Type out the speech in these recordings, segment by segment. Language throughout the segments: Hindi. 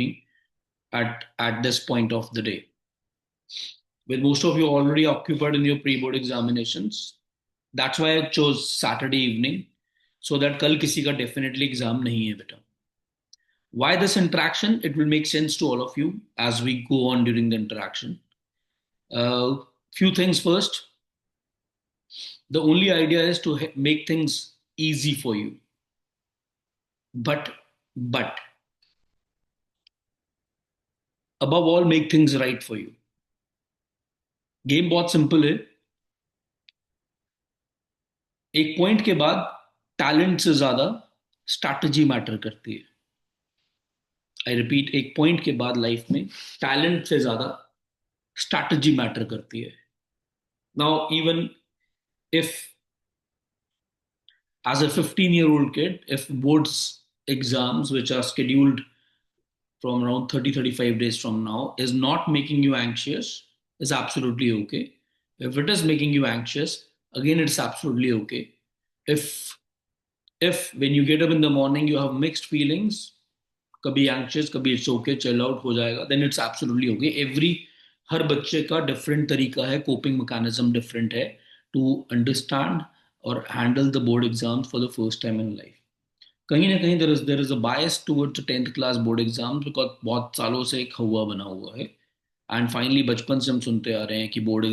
me at this point of the day. With most of you already occupied in your pre-board examinations, that's why I chose Saturday evening, so that कल किसी का definitely exam नहीं है बेटा. Why this interaction? It will make sense to all of you as we go on during the interaction. Few things first. The only idea is to make things easy for you. But above all, make things right for you. Game बहुत सिंपल है. एक पॉइंट के बाद टैलेंट से ज्यादा स्ट्रैटेजी मैटर करती है. आई रिपीट, एक पॉइंट के बाद लाइफ में टैलेंट से ज्यादा स्ट्रैटेजी मैटर करती है. Now even if as a 15-year-old kid, if boards exams which are scheduled from around 30-35 days from now is not making you anxious, is absolutely okay. If it is making you anxious, again it's absolutely okay. If when you get up in the morning you have mixed feelings, कभी anxious कभी it's okay, chill out हो जाएगा, then it's absolutely okay. हर बच्चे का डिफरेंट तरीका है, कोपिंग मैकेनिज्म डिफरेंट है टू अंडरस्टैंड और handle the board exams for the first time in life. कहीं ना कहीं there is a bias towards 10th class board exams, because बहुत सालों से एक हवा बना हुआ है. एंड फाइनली बचपन से हम सुनते आ रहे हैं कि बोर्ड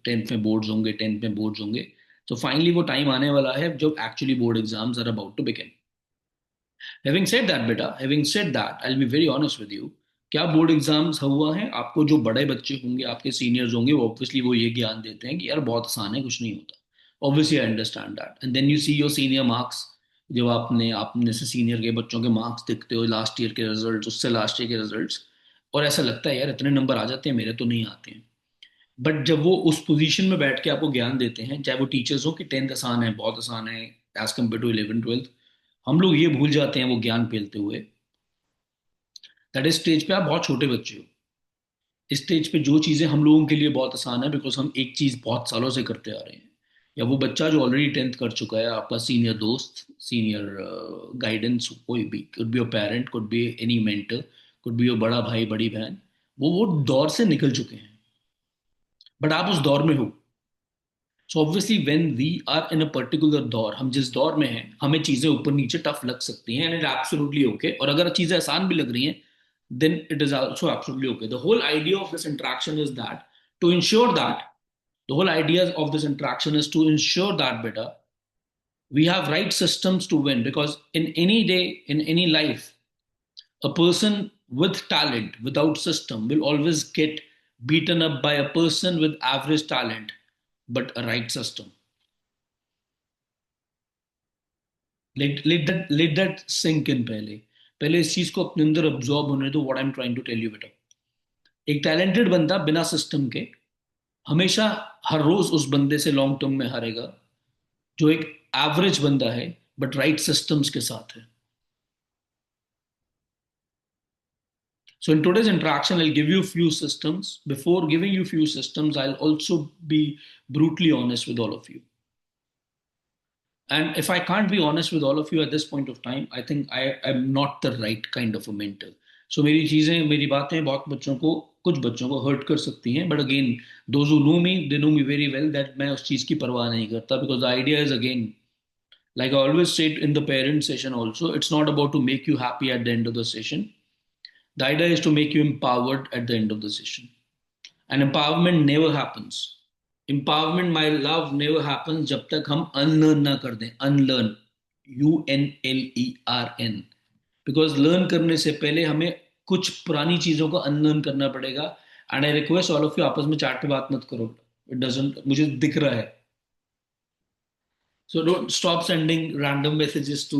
10th में बोर्ड्स होंगे, 10th में बोर्ड्स होंगे. तो फाइनली वो टाइम आने वाला है जब actually board exams are about to begin. Having said that बेटा, having said that, I will be very honest with you. क्या बोर्ड एग्जाम्स हुआ है आपको? जो बड़े बच्चे होंगे, आपके सीनियर्स होंगे, वो ऑब्वियसली वो ये ज्ञान देते हैं कि यार बहुत आसान है, कुछ नहीं होता. Obviously I understand that. And then you see your senior marks. जब आपने से सीनियर के बच्चों के मार्क्स देखते हो, लास्ट ईयर के रिजल्ट, उससे लास्ट ईयर के रिजल्ट्स, और ऐसा लगता है यार इतने नंबर आ जाते हैं, मेरे तो नहीं आते हैं. बट जब वो उस पोजीशन में बैठ के आपको ज्ञान देते हैं, चाहे वो टीचर्स हो कि 10th आसान है, बहुत आसान है as compare to 11th 12th, हम लोग ये भूल जाते हैं वो ज्ञान पेलते हुए. दैट इज स्टेज पे आप बहुत छोटे बच्चे हो. इस स्टेज पे जो चीज़ें हम लोगों के लिए बहुत आसान है बिकॉज हम एक चीज़ बहुत सालों से करते आ रहे हैं. या वो बच्चा जो ऑलरेडी 10th कर चुका है, आपका सीनियर दोस्त, सीनियर गाइडेंस, कोई भी, could be your parent, could be any mentor, could be your बड़ा भाई बड़ी बहन, वो दौर से निकल चुके हैं. बट आप उस दौर में हो. So obviously when we are in a particular दौर, हम जिस दौर में हैं, हमें चीज़ें ऊपर नीचे टफ लग सकती हैं, एंड इट एब्सोल्युटली ओके. और अगर चीज़ें आसान भी लग रही हैं, then it is also absolutely okay. The whole idea of this interaction is that to ensure that the whole idea of this interaction is to ensure that better we have right systems to win, because in any day, in any life, a person with talent without system will always get beaten up by a person with average talent but a right system. Let that sink in. पहले इस चीज को अपने अंदर अब्जॉर्ब होने दो. What I am trying to tell you बेटा, एक टैलेंटेड बंदा बिना सिस्टम के हमेशा हर रोज उस बंदे से लॉन्ग टर्म में हारेगा जो एक एवरेज बंदा है बट राइट सिस्टम्स के साथ है. So in today's interaction, I'll give you a few systems. Before giving you few systems, I'll also be brutally honest with all of you. And if I can't be honest with all of you at this point of time, I think I am not the right kind of a mentor. So मेरी चीज़ें, मेरी बातें बहुत बच्चों को, कुछ बच्चों को हर्ट कर सकती हैं. But again, those who know me, they know me very well that मैं उस चीज़ की परवाह नहीं करता. Because the idea is again, like I always said in the parent session also, it's not about to make you happy at the end of the session. The idea is to make you empowered at the end of the session. And empowerment never happens. Empowerment, my love, never happens जब तक हम unlearn ना कर दें. Unlearn, UNLERN. Because learn करने से पहले हमें कुछ पुरानी चीजों को unlearn करना पड़ेगा. And I request all of you, आपस में चैट पे बात मत करो. It doesn't, मुझे दिख रहा है. So don't stop sending random messages to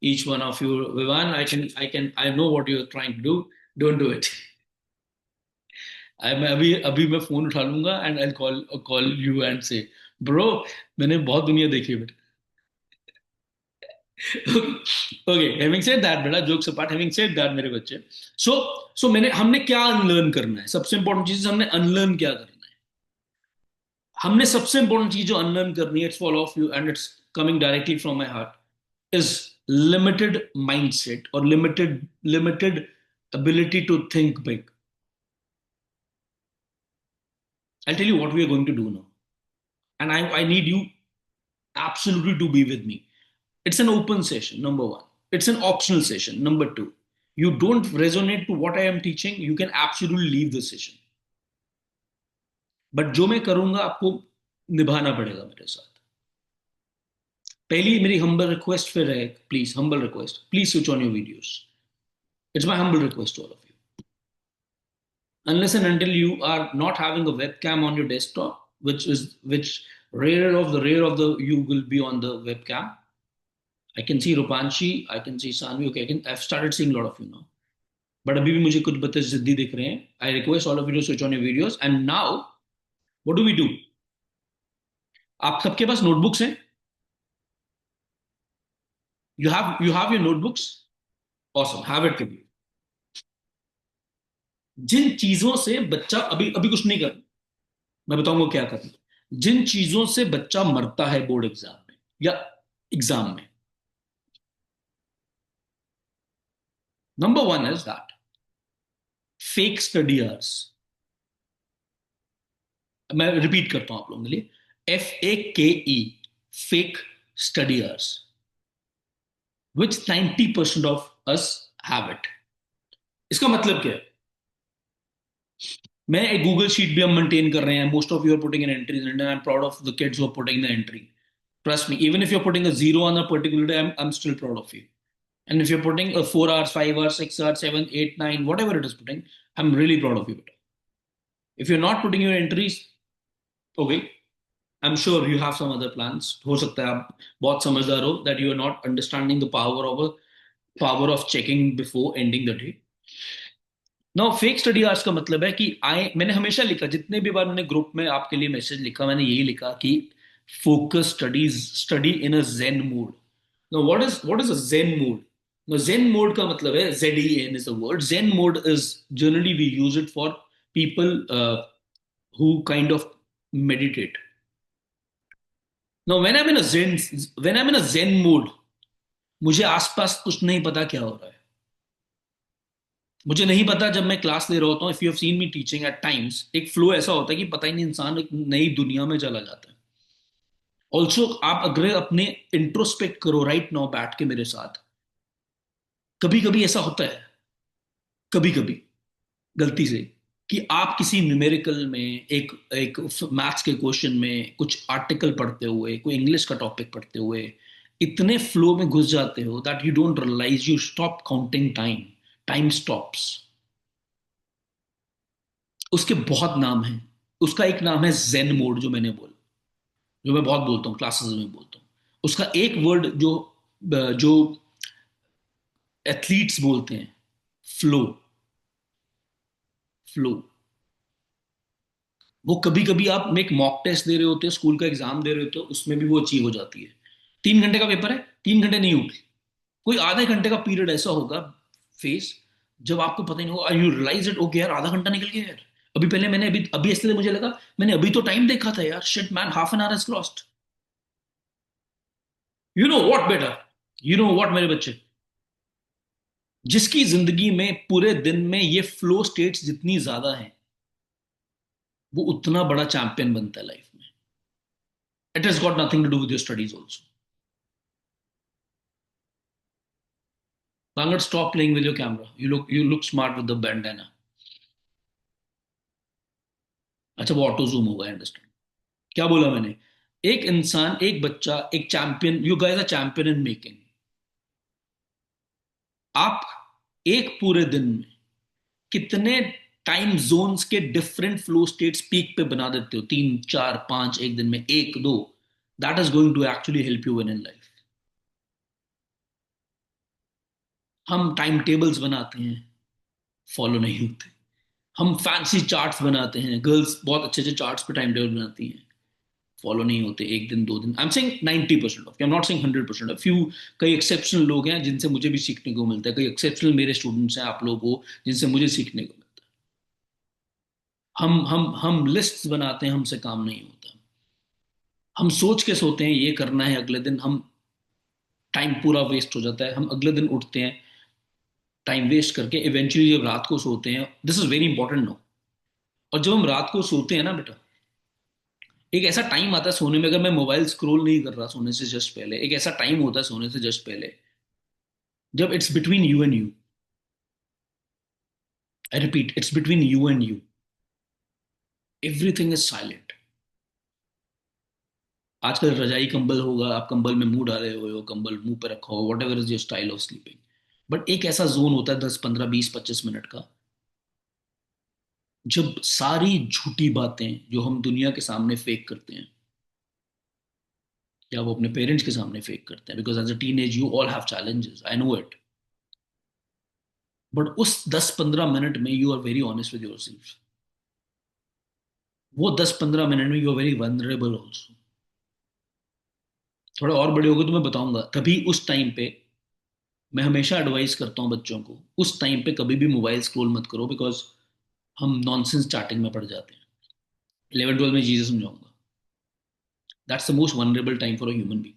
each one of you. Vivan, I know what you're trying to do. Don't do it. मैं अभी अभी मैं फोन उठा लूंगा and I call you and से, ब्रो मैंने बहुत दुनिया देखी है बेटा. ओके, हैविंग सेड दैट बेटा, jokes apart, having said that मेरे बच्चे, सो हमने क्या अनलर्न करना है? सबसे इंपॉर्टेंट चीज हमने अनलर्न क्या करना है. हमने सबसे इंपॉर्टेंट चीज जो अनलर्न करनी है, it's for all of you and it's coming directly from my heart, is limited mindset or limited ability to think big. I'll tell you what we are going to do now. And I need you absolutely to be with me. It's an open session, number one. It's an optional session, number two. You don't resonate to what I am teaching, you can absolutely leave the session. But जो मैं करूंगा आपको निभाना पड़ेगा मेरे साथ. पहली मेरी हम्बल रिक्वेस्ट फिर है, please humble request, please switch on your videos. It's my humble request to all of you. Unless and until you are not having a webcam on your desktop, which rare of the you will be on the webcam. I can see Rupanshi, I can see Sanvi. Okay, I've started seeing a lot of you now. But अभी भी मुझे कुछ बच्चे जिद्दी दिख रहे हैं. I request all of you to switch on your videos. And now, what do we do? आप सबके पास notebooks हैं? You have your notebooks? Awesome. Have it with you. जिन चीजों से बच्चा अभी अभी कुछ नहीं कर, मैं बताऊंगा क्या करना. जिन चीजों से बच्चा मरता है बोर्ड एग्जाम में या एग्जाम में, number one is that fake study hours. मैं रिपीट करता हूं आप लोगों के लिए. FAKE, fake study hours, which 90% of us have it. इसका मतलब क्या है? मैं एक गूगल शीट भी हम मेंटेन कर रहे हैं. Most of you are putting in entries and I am proud of the kids who are putting the entry. Trust me, even if you're putting a zero on a particular day, I'm still proud of you. And if you're putting a 4 hours, 5 hours, 6 hours, 7, 8, 9, whatever it is putting, I'm really proud of you. If you're not putting your entries, okay, I'm sure you have some other plans. हो सकता है आप बहुत समझदार हो that you are not understanding the power of checking before ending the day. Now, fake study hours का मतलब है कि मैंने हमेशा लिखा, जितने भी बार मैंने ग्रुप में आपके लिए मैसेज लिखा, मैंने यही लिखा कि focus study in a zen mode. Now, what is a Zen mode? Now, Zen mode का मतलब है ZEN is the word. Zen mode is generally we use it for people who kind of meditate. Now, when I'm in a Zen mode, मुझे आसपास कुछ नहीं पता क्या हो रहा है. मुझे नहीं पता जब मैं क्लास ले रहा होता हूँ. If you have seen me teaching eight times, एक फ्लो ऐसा होता है कि पता ही नहीं, इंसान एक नई दुनिया में चला जाता है. ऑल्सो आप अगर अपने इंट्रोस्पेक्ट करो राइट नाउ बैठ के मेरे साथ, कभी कभी ऐसा होता है, कभी कभी गलती से, कि आप किसी न्यूमेरिकल में एक एक मैथ्स के क्वेश्चन में कुछ आर्टिकल पढ़ते हुए, कोई इंग्लिश का टॉपिक पढ़ते हुए इतने फ्लो में घुस जाते हो that you don't realise, you stop counting time. Time stops. उसके बहुत नाम हैं. उसका एक नाम है जेन मोड, जो मैंने बोला, जो मैं बहुत बोलता हूँ क्लासेस में बोलता हूँ. उसका एक वर्ड जो जो एथलीट्स बोलते हैं, फ्लो. फ्लो. वो कभी कभी आप एक मॉक टेस्ट दे रहे होते हो, स्कूल का एग्जाम दे रहे होते हो, उसमें भी वो अचीव हो जाती है. 3 घंटे का पेपर है, 3 घंटे नहीं उठे, कोई आधे घंटे का पीरियड ऐसा होगा फेस, जब आपको पता ही नहीं होगा, यू रियलाइज इट, ओके यार आधा घंटा निकल गया यार. अभी पहले मैंने अभी अभी इसलिए मुझे लगा मैंने अभी तो टाइम देखा था यार, shit man, half an hour is lost. You know what बेटा, यू नो व्हाट मेरे बच्चे, जिसकी जिंदगी में पूरे दिन में ये फ्लो स्टेट्स जितनी ज्यादा हैं, वो उतना बड़ा चैंपियन बनता है लाइफ में. It has got nothing to do with your studies also. Bangad, stop playing with your camera. You look smart with the bandana. अच्छा, वो ऑटो जूम होगा, अंडरस्टैंड. क्या बोला मैंने? एक इंसान, एक बच्चा, एक champion. You guys are champion in making. आप एक पूरे दिन में कितने टाइम जोन्स के डिफरेंट फ्लो स्टेट्स पीक पे बना देते हो? 3, 4, 5 एक दिन में, 1, 2. That is going to actually help you win in life. हम टाइम टेबल्स बनाते हैं, फॉलो नहीं होते. हम फैंसी चार्ट्स बनाते हैं, गर्ल्स बहुत अच्छे अच्छे चार्ट्स पे टाइम टेबल बनाती हैं, फॉलो नहीं होते. 1 दिन 2 दिन. आई am saying 90% of, I am not saying 100%. Few, कई एक्सेप्शनल लोग हैं जिनसे मुझे भी सीखने को मिलता है. कई एक्सेप्शनल मेरे स्टूडेंट्स हैं, आप लोग हो, जिनसे मुझे सीखने को मिलता है. हम लिस्ट बनाते हैं, हमसे काम नहीं होता. हम सोच के सोते हैं ये करना है, अगले दिन हम टाइम पूरा वेस्ट हो जाता है. हम अगले दिन उठते हैं, टाइम वेस्ट करके इवेंचुअली जब रात को सोते हैं, this is very important no, और जब हम रात को सोते हैं ना बेटा, एक ऐसा टाइम आता है सोने में, अगर मैं मोबाइल स्क्रॉल नहीं कर रहा सोने से जस्ट पहले, एक ऐसा टाइम होता है सोने से जस्ट पहले जब it's between you and you. I repeat, it's between you and you. Everything is silent. आजकल रजाई कंबल होगा, आप कंबल में मुंह डाले हुए हो, कंबल मुंह पे रखा हो, what ever is your style of sleeping, but एक ऐसा जोन होता है 10 15 20 25 मिनट का, जब सारी झूठी बातें जो हम दुनिया के सामने फेक करते हैं, या वो अपने पेरेंट्स के सामने फेक करते हैं, because as a teenage you all have challenges, I know it, but उस 10 15 मिनट में you are very honest with yourself. वो 10 15 मिनट में you are very vulnerable also. थोड़ा और बड़े हो गए तो मैं बताऊंगा, तभी उस टाइम पे मैं हमेशा एडवाइस करता हूँ बच्चों को, उस टाइम पे कभी भी मोबाइल स्क्रॉल मत करो, बिकॉज हम नॉनसेंस चैटिंग में पड़ जाते हैं। 11 12 में चीजें समझाऊंगा। That's the most vulnerable time for a human being.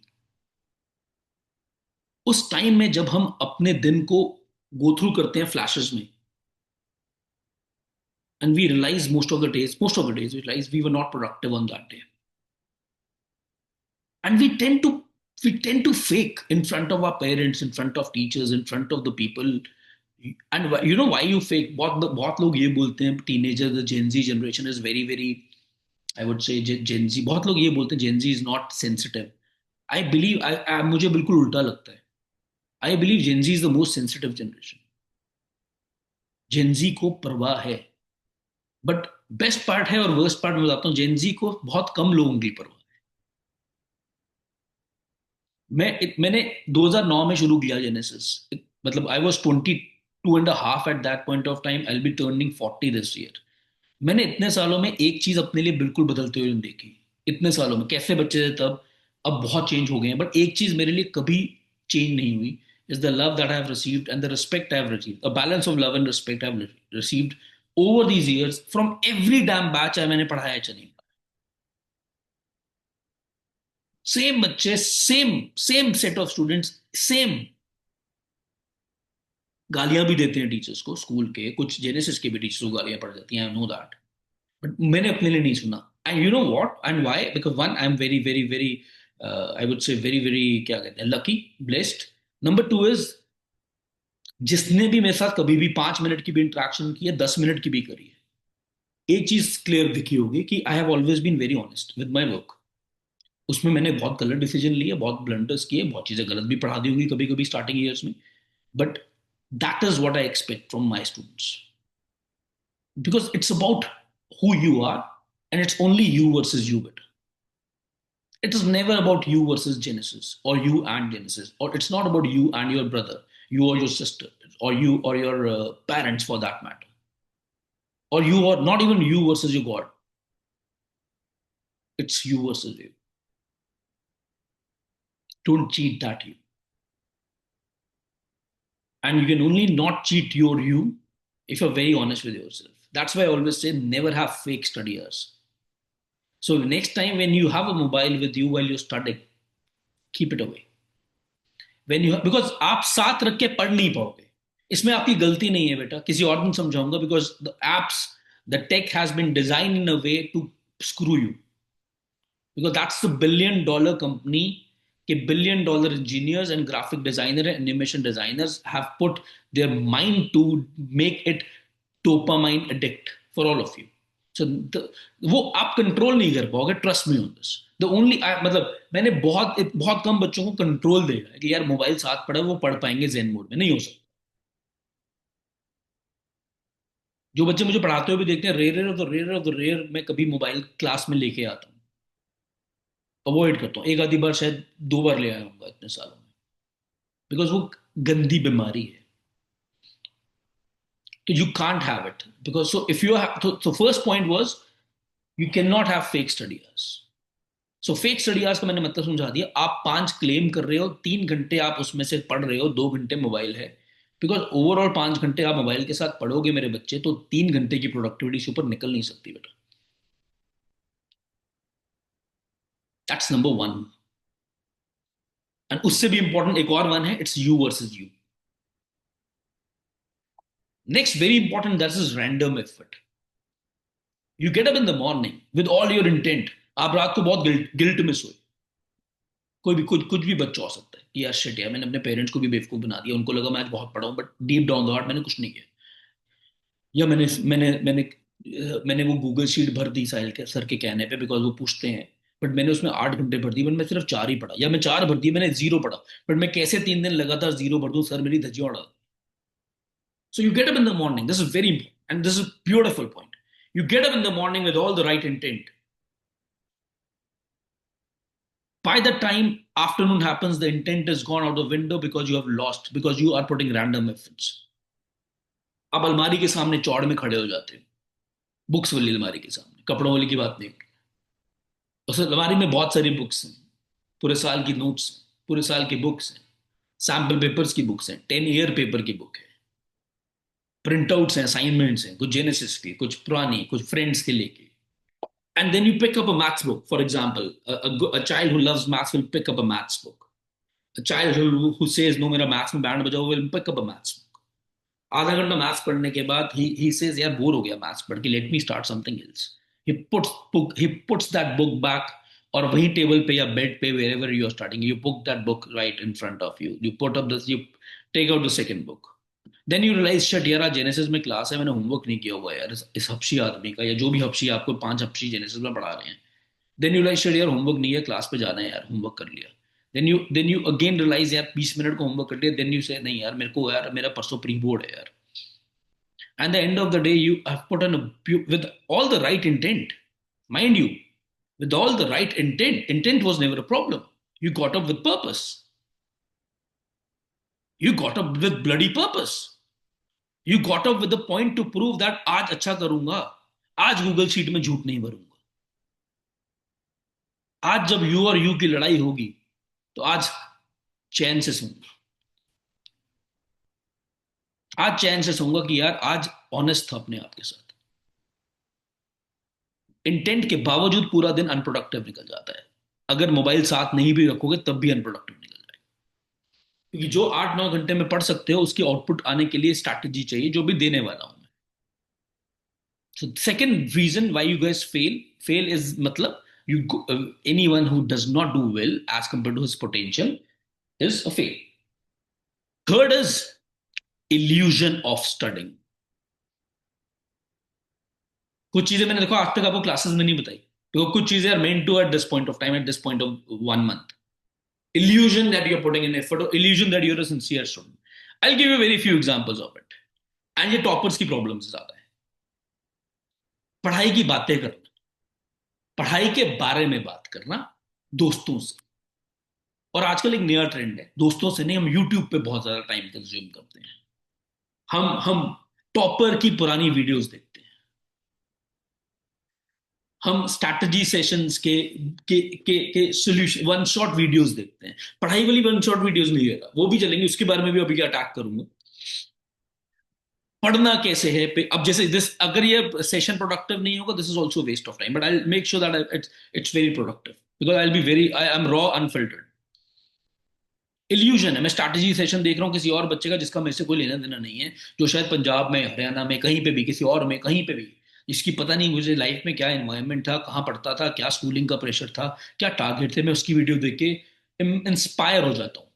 उस टाइम में जब हम अपने दिन को गो थ्रू करते हैं फ्लैशेस में, and we realize most of the days we realize we were not productive on that day, and we tend to fake in front of our parents, in front of teachers, in front of the people. And you know why you fake? बहुत लोग ये बोलते हैं teenager, the Gen Z generation is very very, I would say Gen Z, बहुत लोग ये बोलते हैं Gen Z is not sensitive. I believe मुझे बिल्कुल उल्टा लगता है। I believe Gen Z is the most sensitive generation. Gen Z को परवाह है, बट बेस्ट पार्ट है और वर्स्ट पार्ट मैं बताता हूँ, Gen Z को बहुत कम लोगों की परवाह। मैंने 2009 में शुरू किया जेनेसिस, मतलब I was 22 and a half at that point of time, I will B turning 40 this year. मैंने इतने सालों में एक चीज अपने लिए बिल्कुल बदलते हुए नहीं देखी। इतने सालों में कैसे बच्चे थे तब, अब बहुत चेंज हो गए हैं, बट एक चीज मेरे लिए कभी चेंज नहीं हुई, is the love that I have received and the respect I have received, a balance of love and respect I have received over these years from every dam batch, चाहे मैंने पढ़ाया चाहे नहीं। सेम बच्चे, same same set of students, same. गालियां भी देते हैं टीचर्स को, स्कूल के कुछ जेनेसिस के भी टीचर्स को गालियां पड़ जाती हैं, आई नो दैट, बट मैंने अपने लिए नहीं सुना। And you know what and why? Because one, I am very very very, I would say very very, क्या कहते हैं, lucky, blessed. Number two is, जिसने भी मेरे साथ कभी भी 5 मिनट की भी इंटरेक्शन की है, 10 मिनट की भी करी है, एक चीज क्लियर दिखी होगी कि I have always been very honest with my work. उसमें मैंने बहुत गलत डिसीजन लिए, बहुत ब्लंडर्स किए, बहुत चीजें गलत भी पढ़ा दी होंगी कभी कभी स्टार्टिंग ईयर्स में, but that is what I expect from my students, because it's about who you are, and it's only you versus you, better. It is never about you versus Genesis, or you and Genesis, or it's not about you and your brother, you or your sister, or you or your parents for that matter, or you, or not even you versus your God. It's you versus you. Don't cheat that you. And you can only not cheat your you if you're very honest with yourself. That's why I always say never have fake study hours. So next time when you have a mobile with you while you're studying, keep it away. When you, because आप साथ रख के पढ़ नहीं पाओगे, इसमें आपकी गलती नहीं है बेटा, किसी और दिन समझाऊंगा, because the apps, the tech has been design in a way to screw you, because that's the $1 billion company के $1 billion engineers and graphic designer and animation designers have put their mind to make it dopamine addict for all of you. So वो आप कंट्रोल नहीं कर पाओगे, trust me on this. The only, मतलब मैंने बहुत बहुत कम बच्चों को कंट्रोल देखा है कि यार मोबाइल साथ पड़ा है, वो पढ़ पाएंगे जेन मोड में, नहीं हो सकता। जो बच्चे मुझे पढ़ाते हुए भी देखते हैं, rare of the rare of the rare मैं कभी मोबाइल क्लास में लेके आता हूँ, अवॉइड करता हूँ, एक आधी बार शायद 2 बार ले आया हूँ इतने सालों में, बिकॉज वो गंदी बीमारी है, तो you can't have it, because so if you have, तो first point was you can not have fake study hours. So fake study hours का मैंने मतलब समझा दिया, आप 5 क्लेम कर रहे हो, 3 घंटे आप उसमें से पढ़ रहे हो, 2 घंटे मोबाइल है, बिकॉज ओवरऑल 5 घंटे आप मोबाइल के साथ पढ़ोगे मेरे बच्चे, तो 3 घंटे की प्रोडक्टिविटी से ऊपर निकल नहीं सकती बेटा। That's number one. एंड उससे भी इंपॉर्टेंट एक और वन है, it's you versus you. Next, very important, that is random effort. You get up in the morning with all your intent. आप रात को बहुत गिल्ट में सोए, कोई भी कुछ भी बच्चा हो सकता है कि यार शिट यार मैंने अपने पेरेंट्स को भी बेवकूफ बना दिया, उनको लगा मैं आज बहुत पढ़ा हूं but deep down the heart मैंने कुछ नहीं किया। या मैंने वो गूगल शीट भर दी साहिल के सर के कहने पे, बिकॉज वो पूछते हैं, बट मैंने उसमें 8 घंटे भर दिए, बट मैं सिर्फ 4 ही पढ़ा, या मैं 4 भर दिए मैंने 0 पढ़ा, बट मैं कैसे 3 दिन लगातार 0 भर दूं, सर मेरी धज्जियां उड़ा। So you get up in the morning, this is very important and this is beautiful point. You get up in the morning with all the right intent. By the time afternoon happens, the intent is gone out the window because you have lost, because you are putting random efforts. आप अलमारी के सामने चौड़ में खड़े हो जाते हो, बुक्स वाली अलमारी के सामने, कपड़ों वाली की बात नहीं। उस अलमारी में बहुत सारी बुक्स हैं, पूरे साल की नोट्स हैं, पूरे साल की बुक्स हैं, सैम्पल पेपर्स की बुक्स हैं, 10 ईयर पेपर की बुक है, प्रिंट आउट्स हैं, असाइनमेंट्स हैं, कुछ जेनेसिस की, कुछ पुरानी, कुछ फ्रेंड्स के लेके। And then you pick up a maths book, for example. A child who loves maths will pick up a maths book. A child who says no मेरा मैथ्स में बैंड बजाओ will pick up a maths book. आधा घंटा मैथ्स पढ़ने के बाद he says यार बोर हो गया मैथ्स पढ़ के, let me start something else. He puts that book back, और वही टेबल पे या बेड पे wherever you are studying, you put that book right in front of you, you take out the second book. Then you realize shit यार आज जेनेसिस में क्लास है, मैंने होमवर्क नहीं किया हुआ यार, इस हफ्शी आदमी का, या जो भी हफ्शी आपको 5 हफ्शी जेनेसिस में पढ़ा रहे हैं। देन यू लाइक शिट यार होमवर्क नहीं है, क्लास पे जाना है यार, होमवर्क कर लिया। देन यू अगेन रियलाइज यार 20 मिनट को होमवर्क कर लिया, देन यू से नहीं यार मेरे को यार मेरा परसों प्री बोर्ड है यार। And the end of the day you have put on with all the right intent, mind you, with all the right intent was never a problem. You got up with purpose. You got up with bloody purpose. You got up with the point to prove that आज अच्छा करूंगा, आज गूगल शीट में झूठ नहीं भरूंगा, आज जब यू और यू की लड़ाई होगी तो आज चैन से सोऊंगा, आज चैन से सोऊंगा कि यार आज ऑनेस्ट था अपने आप के साथ। इंटेंट के बावजूद पूरा दिन अनप्रोडक्टिव निकल जाता है, अगर मोबाइल साथ नहीं भी रखोगे तब भी अनप्रोडक्टिव निकल जाएगा, क्योंकि जो 8-9 घंटे में पढ़ सकते हो उसकी आउटपुट आने के लिए स्ट्रैटेजी चाहिए, जो भी देने वाला हूं मैं। So second reason why you guys fail is मतलब anyone who does not do well as compared to his potential is a fail. Third is illusion of studying. कुछ चीजें मैंने देखो आज तक आपको क्लासेस में नहीं बताई, तो कुछ चीजें are meant to at this point of time, at this point of 1 month. Illusion that you're putting in effort, or illusion that you're a sincere student. I'll give you very few examples of it. And ये टॉपर्स की प्रॉब्लम से ज्यादा है, पढ़ाई की बातें करना, पढ़ाई के बारे में बात करना दोस्तों से। और आजकल एक नया ट्रेंड है, दोस्तों से नहीं, हम यूट्यूब पे बहुत ज्यादा टाइम कंज्यूम करते हैं। हम टॉपर की पुरानी वीडियोस देखते हैं, हम स्ट्रैटेजी सेशंस के सॉल्यूशन वन शॉट वीडियोस देखते हैं। पढ़ाई वाली वन शॉट वीडियोस नहीं है, वो भी चलेंगे, उसके बारे में भी अभी अटैक करूंगा। पढ़ना कैसे है पे, अब जैसे दिस, अगर ये सेशन प्रोडक्टिव नहीं होगा, this is also waste of time, but I make sure that it's very productive, because I be very, I am raw unfiltered. Illusion है, मैं स्ट्रैटेजी सेशन देख रहा हूँ किसी और बच्चे का जिसका मेरे से कोई लेना देना नहीं है, जो शायद पंजाब में, हरियाणा में, कहीं पे भी, किसी और में, कहीं पे भी, जिसकी पता नहीं मुझे लाइफ में क्या एनवायरनमेंट था, कहाँ पढ़ता था, क्या स्कूलिंग का प्रेशर था, क्या टारगेट थे, मैं उसकी वीडियो देख के इंस्पायर हो जाता हूँ।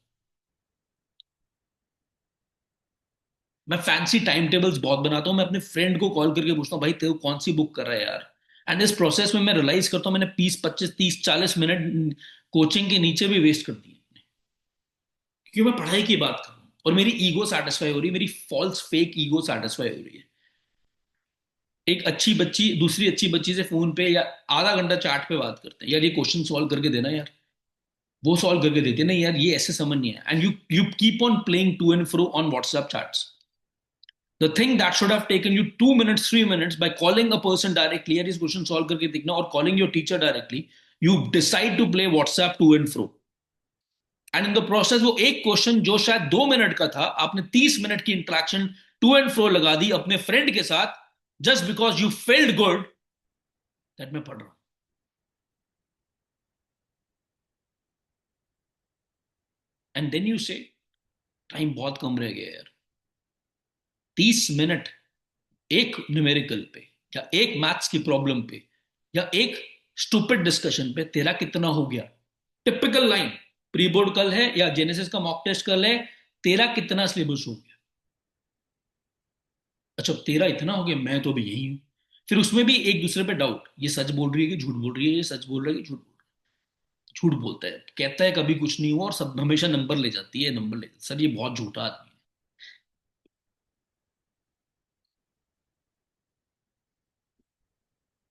मैं फैंसी टाइम टेबल्स बहुत बनाता हूँ, मैं अपने फ्रेंड को कॉल करके पूछता हूँ भाई तेरे को कौन सी बुक कर रहा है यार। एंड इस प्रोसेस में मैं रियलाइज करता हूँ मैंने 20 25 30 40 मिनट कोचिंग के नीचे भी वेस्ट कर दिए, क्योंकि मैं पढ़ाई की बात कर रहा हूँ और मेरी ईगो सेटिस्फाई हो रही है, मेरी फॉल्स फेक ईगो सेटिस्फाई हो रही है। एक अच्छी बच्ची दूसरी अच्छी बच्ची से फोन पे या आधा घंटा चैट पे बात करते हैं, यार ये क्वेश्चन सॉल्व करके देना यार, वो सॉल्व करके देते नहीं यार, ये ऐसे समझ नहीं है, and you keep on playing to and fro on WhatsApp chats. The thing that should have taken you 2 minutes, 3 minutes by calling a person directly, यार इस क्वेश्चन सॉल्व करके देखना, और calling your teacher directly, you decide to play WhatsApp to and fro. And in the process वो एक क्वेश्चन जो शायद 2 मिनट का था, आपने 30 मिनट की इंटरेक्शन टू एंड फ्रो लगा दी अपने फ्रेंड के साथ, just because you failed good that मैं पढ़ रहा हूं। एंड देन यू से टाइम बहुत कम रह गया यार, 30 मिनट एक न्यूमेरिकल पे, या एक मैथ्स की प्रॉब्लम पे, या एक स्टूपिड डिस्कशन पे तेरा कितना हो गया? टिपिकल लाइन, प्री बोर्ड कल है या जेनेसिस का मॉक टेस्ट कल है, तेरा कितना सिलेबस हो गया? अच्छा तेरा इतना हो गया, मैं तो अभी यही हूं। फिर उसमें भी एक दूसरे पे डाउट, ये सच बोल रही है कि झूठ बोल रही है, ये सच बोल रहा है कि झूठ बोल रहा है। झूठ बोलता है, कहता है कभी कुछ नहीं हुआ, और सब हमेशा नंबर ले जाती है, नंबर ले, सर ये बहुत झूठा आदमी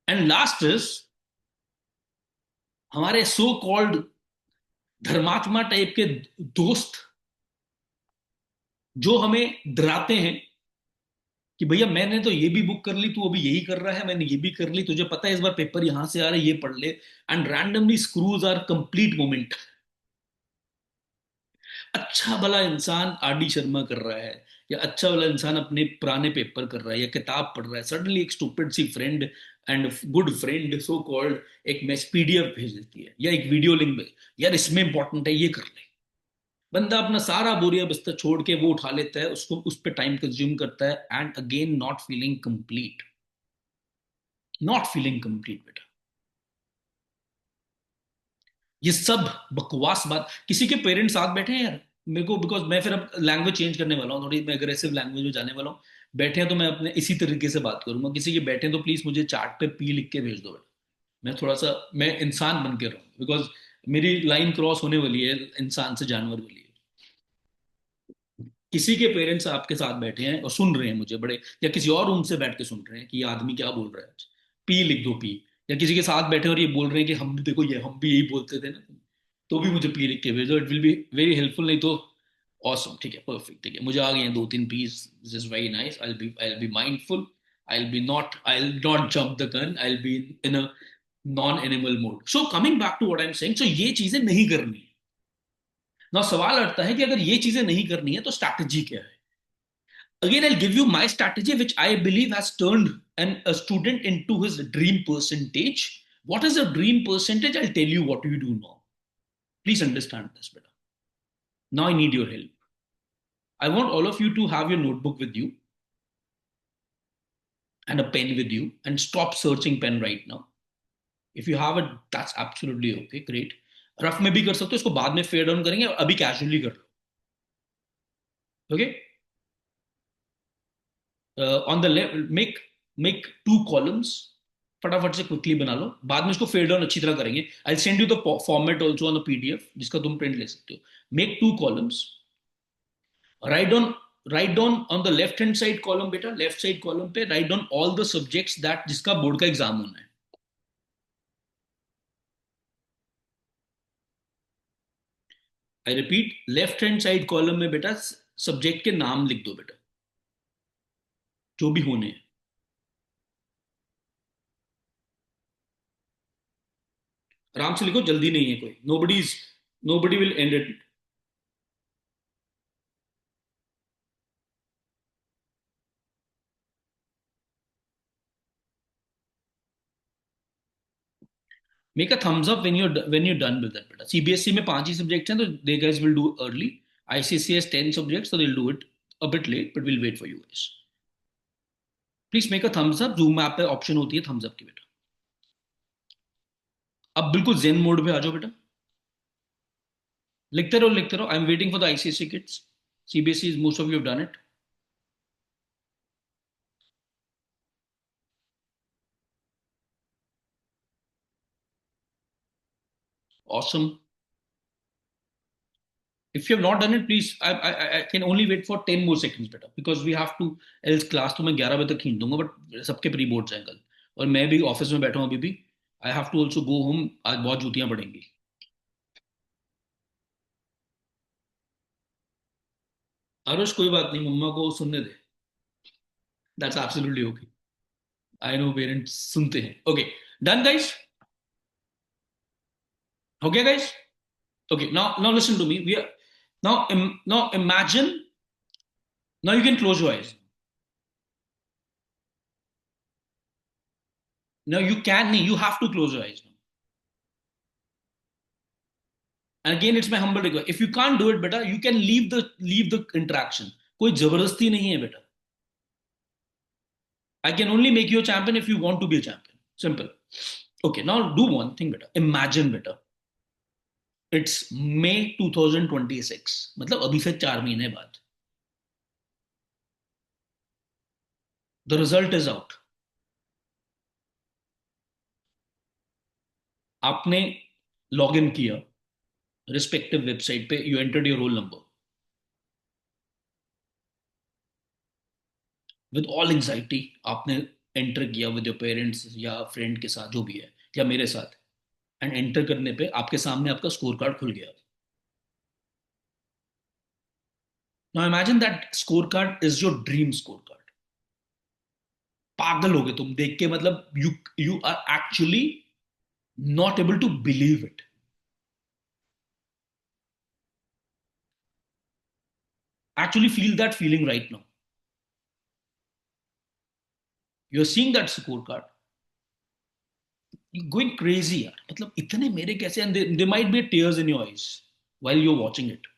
है। एंड लास्ट इज हमारे सो कॉल्ड धर्मात्मा टाइप के दोस्त, जो हमें डराते हैं कि भैया मैंने तो ये भी बुक कर ली, तू अभी यही कर रहा है, मैंने ये भी कर ली, तुझे पता है इस बार पेपर यहां से आ रहा है, ये पढ़ ले। And randomly screws are complete moment. अच्छा भला इंसान आर डी शर्मा कर रहा है, या अच्छा भला इंसान अपने पुराने पेपर कर रहा है, या किताब पढ़ रहा है, सडनली एक स्टूपिड सी friend and good friend so called एक मैस पीडीएफ भेज देती है, या एक वीडियो लिंक भेज, यार इसमें इंपॉर्टेंट है ये कर ले। बंदा अपना सारा बोरिया बिस्तर छोड़ के वो उठा लेता है, उसको उस पर टाइम कंज्यूम करता है, and again not feeling complete, not feeling complete बेटा। ये सब बकवास बात। किसी के पेरेंट्स साथ बैठे हैं यार, मेरे को बिकॉज मैं फिर अब लैंग्वेज चेंज करने वाला हूँ, थोड़ी मैं अग्रेसिव लैंग्वेज में जाने वाला हूँ। बैठे हैं तो मैं अपने इसी तरीके से बात करूंगा, किसी के बैठे हैं तो प्लीज मुझे चार्ट पे पी लिख के भेज दो बेटा। मैं थोड़ा सा, मैं इंसान बन के रहूँ, बिकॉज मेरी लाइन क्रॉस होने वाली है इंसान से जानवर वाली है। किसी के पेरेंट्स आपके साथ बैठे हैं और सुन रहे हैं मुझे बड़े, या किसी और रूम से बैठ के सुन रहे हैं कि ये आदमी क्या बोल रहा है, पी लिख दो पी। या किसी के साथ बैठे और ये बोल रहे हैं कि हम देखो ये हम भी यही बोलते थे ना, तो भी मुझे पी लिख के भेजो, it will be very helpful. नहीं तो ऑसम, ठीक है, परफेक्ट, ठीक है, मुझे आ गए हैं 2-3 piece, this is very nice, I will be mindful, I will not jump the gun, I will be in a non animal mode. So coming back to what I am saying, so ये चीजें नहीं करनी है ना। सवाल उठता है कि अगर ये चीजें नहीं करनी है तो स्ट्रैटेजी क्या है? Again, I'll give you my strategy, which I believe has turned a student into his dream percentage. What is a dream percentage? I'll tell you what you do now. Please understand this better. Now I need your help. I want all of you to have your notebook with you and a pen with you, and stop searching pen right now. If you have it, that's absolutely okay. Great. Rough में भी कर सकते हो, इसको बाद में फेड ऑन करेंगे, अभी कैजुअली कर लो। Okay, on the left make 2 columns, फटाफट से क्विकली बना लो, बाद में इसको फेड डाउन अच्छी तरह करेंगे। I send you the format also on the PDF, जिसका तुम प्रिंट ले सकते हो। Make 2 columns, write down on the left hand side column बेटा, लेफ्ट साइड कॉलम पे write down all the subjects that जिसका बोर्ड का एग्जाम होना है। I repeat, left hand side column में बेटा सब्जेक्ट के नाम लिख दो बेटा, जो भी होने हैं। आराम से लिखो, जल्दी नहीं है कोई, nobody will end it. Make a thumbs up when you're done with that बेटा। सीबीएसई में 5 ही सब्जेक्ट्स हैं, तो the guys will do early. ICSE has 10 subjects, so they'll do it a bit late, but we'll wait for you guys. Please make a thumbs up, zoom app पे ऑप्शन होती है थम्स अप की बेटा। अब बिल्कुल जेन मोड पे आ जाओ बेटा, लिखते रहो लिखते रहो। I am waiting for the ICSE kids, CBSE most of you have done it. Awesome. If you have not done it, please, I can only wait for 10 more seconds बेटा, because we have to, else class तो मैं 11 बजे तक खींच दूंगा, बट सबके प्री बोर्ड्स हैं कल, और मैं भी ऑफिस में बैठा हूँ अभी भी। I have to also go home, आज बहुत जूतियां पड़ेंगी। आरुष कोई बात नहीं, मम्मा को सुनने दे, that's absolutely okay. I know parents सुनते हैं। ओके, डन गाइस, हो गया guys? Okay, now listen to me, we are now imagine, now you can close your eyes, now you can, you have to close your eyes now. And again, it's my humble request, if you can't do it बेटा, you can leave the interaction, कोई जबरदस्ती नहीं है बेटा। I can only make you a champion if you want to be a champion. Simple. Okay, now do one thing better. Imagine better. It's May 2026, मतलब अभी से 4 महीने बाद. The result is out. आपने लॉग इन किया रिस्पेक्टिव वेबसाइट पे, you entered your roll number with all anxiety. आपने एंटर किया विद योर पेरेंट्स या फ्रेंड के साथ, जो भी है, या मेरे साथ. एंड एंटर करने पे आपके सामने आपका स्कोर कार्ड खुल गया. Now imagine that score card is your dream score card. पागल हो गए तुम देख के, मतलब you are actually not able to believe it. Actually feel that feeling right now. You're seeing that scorecard. You're going crazy यार. मतलब इतने मेरे कैसे, and there might be tears in your eyes while you're watching it.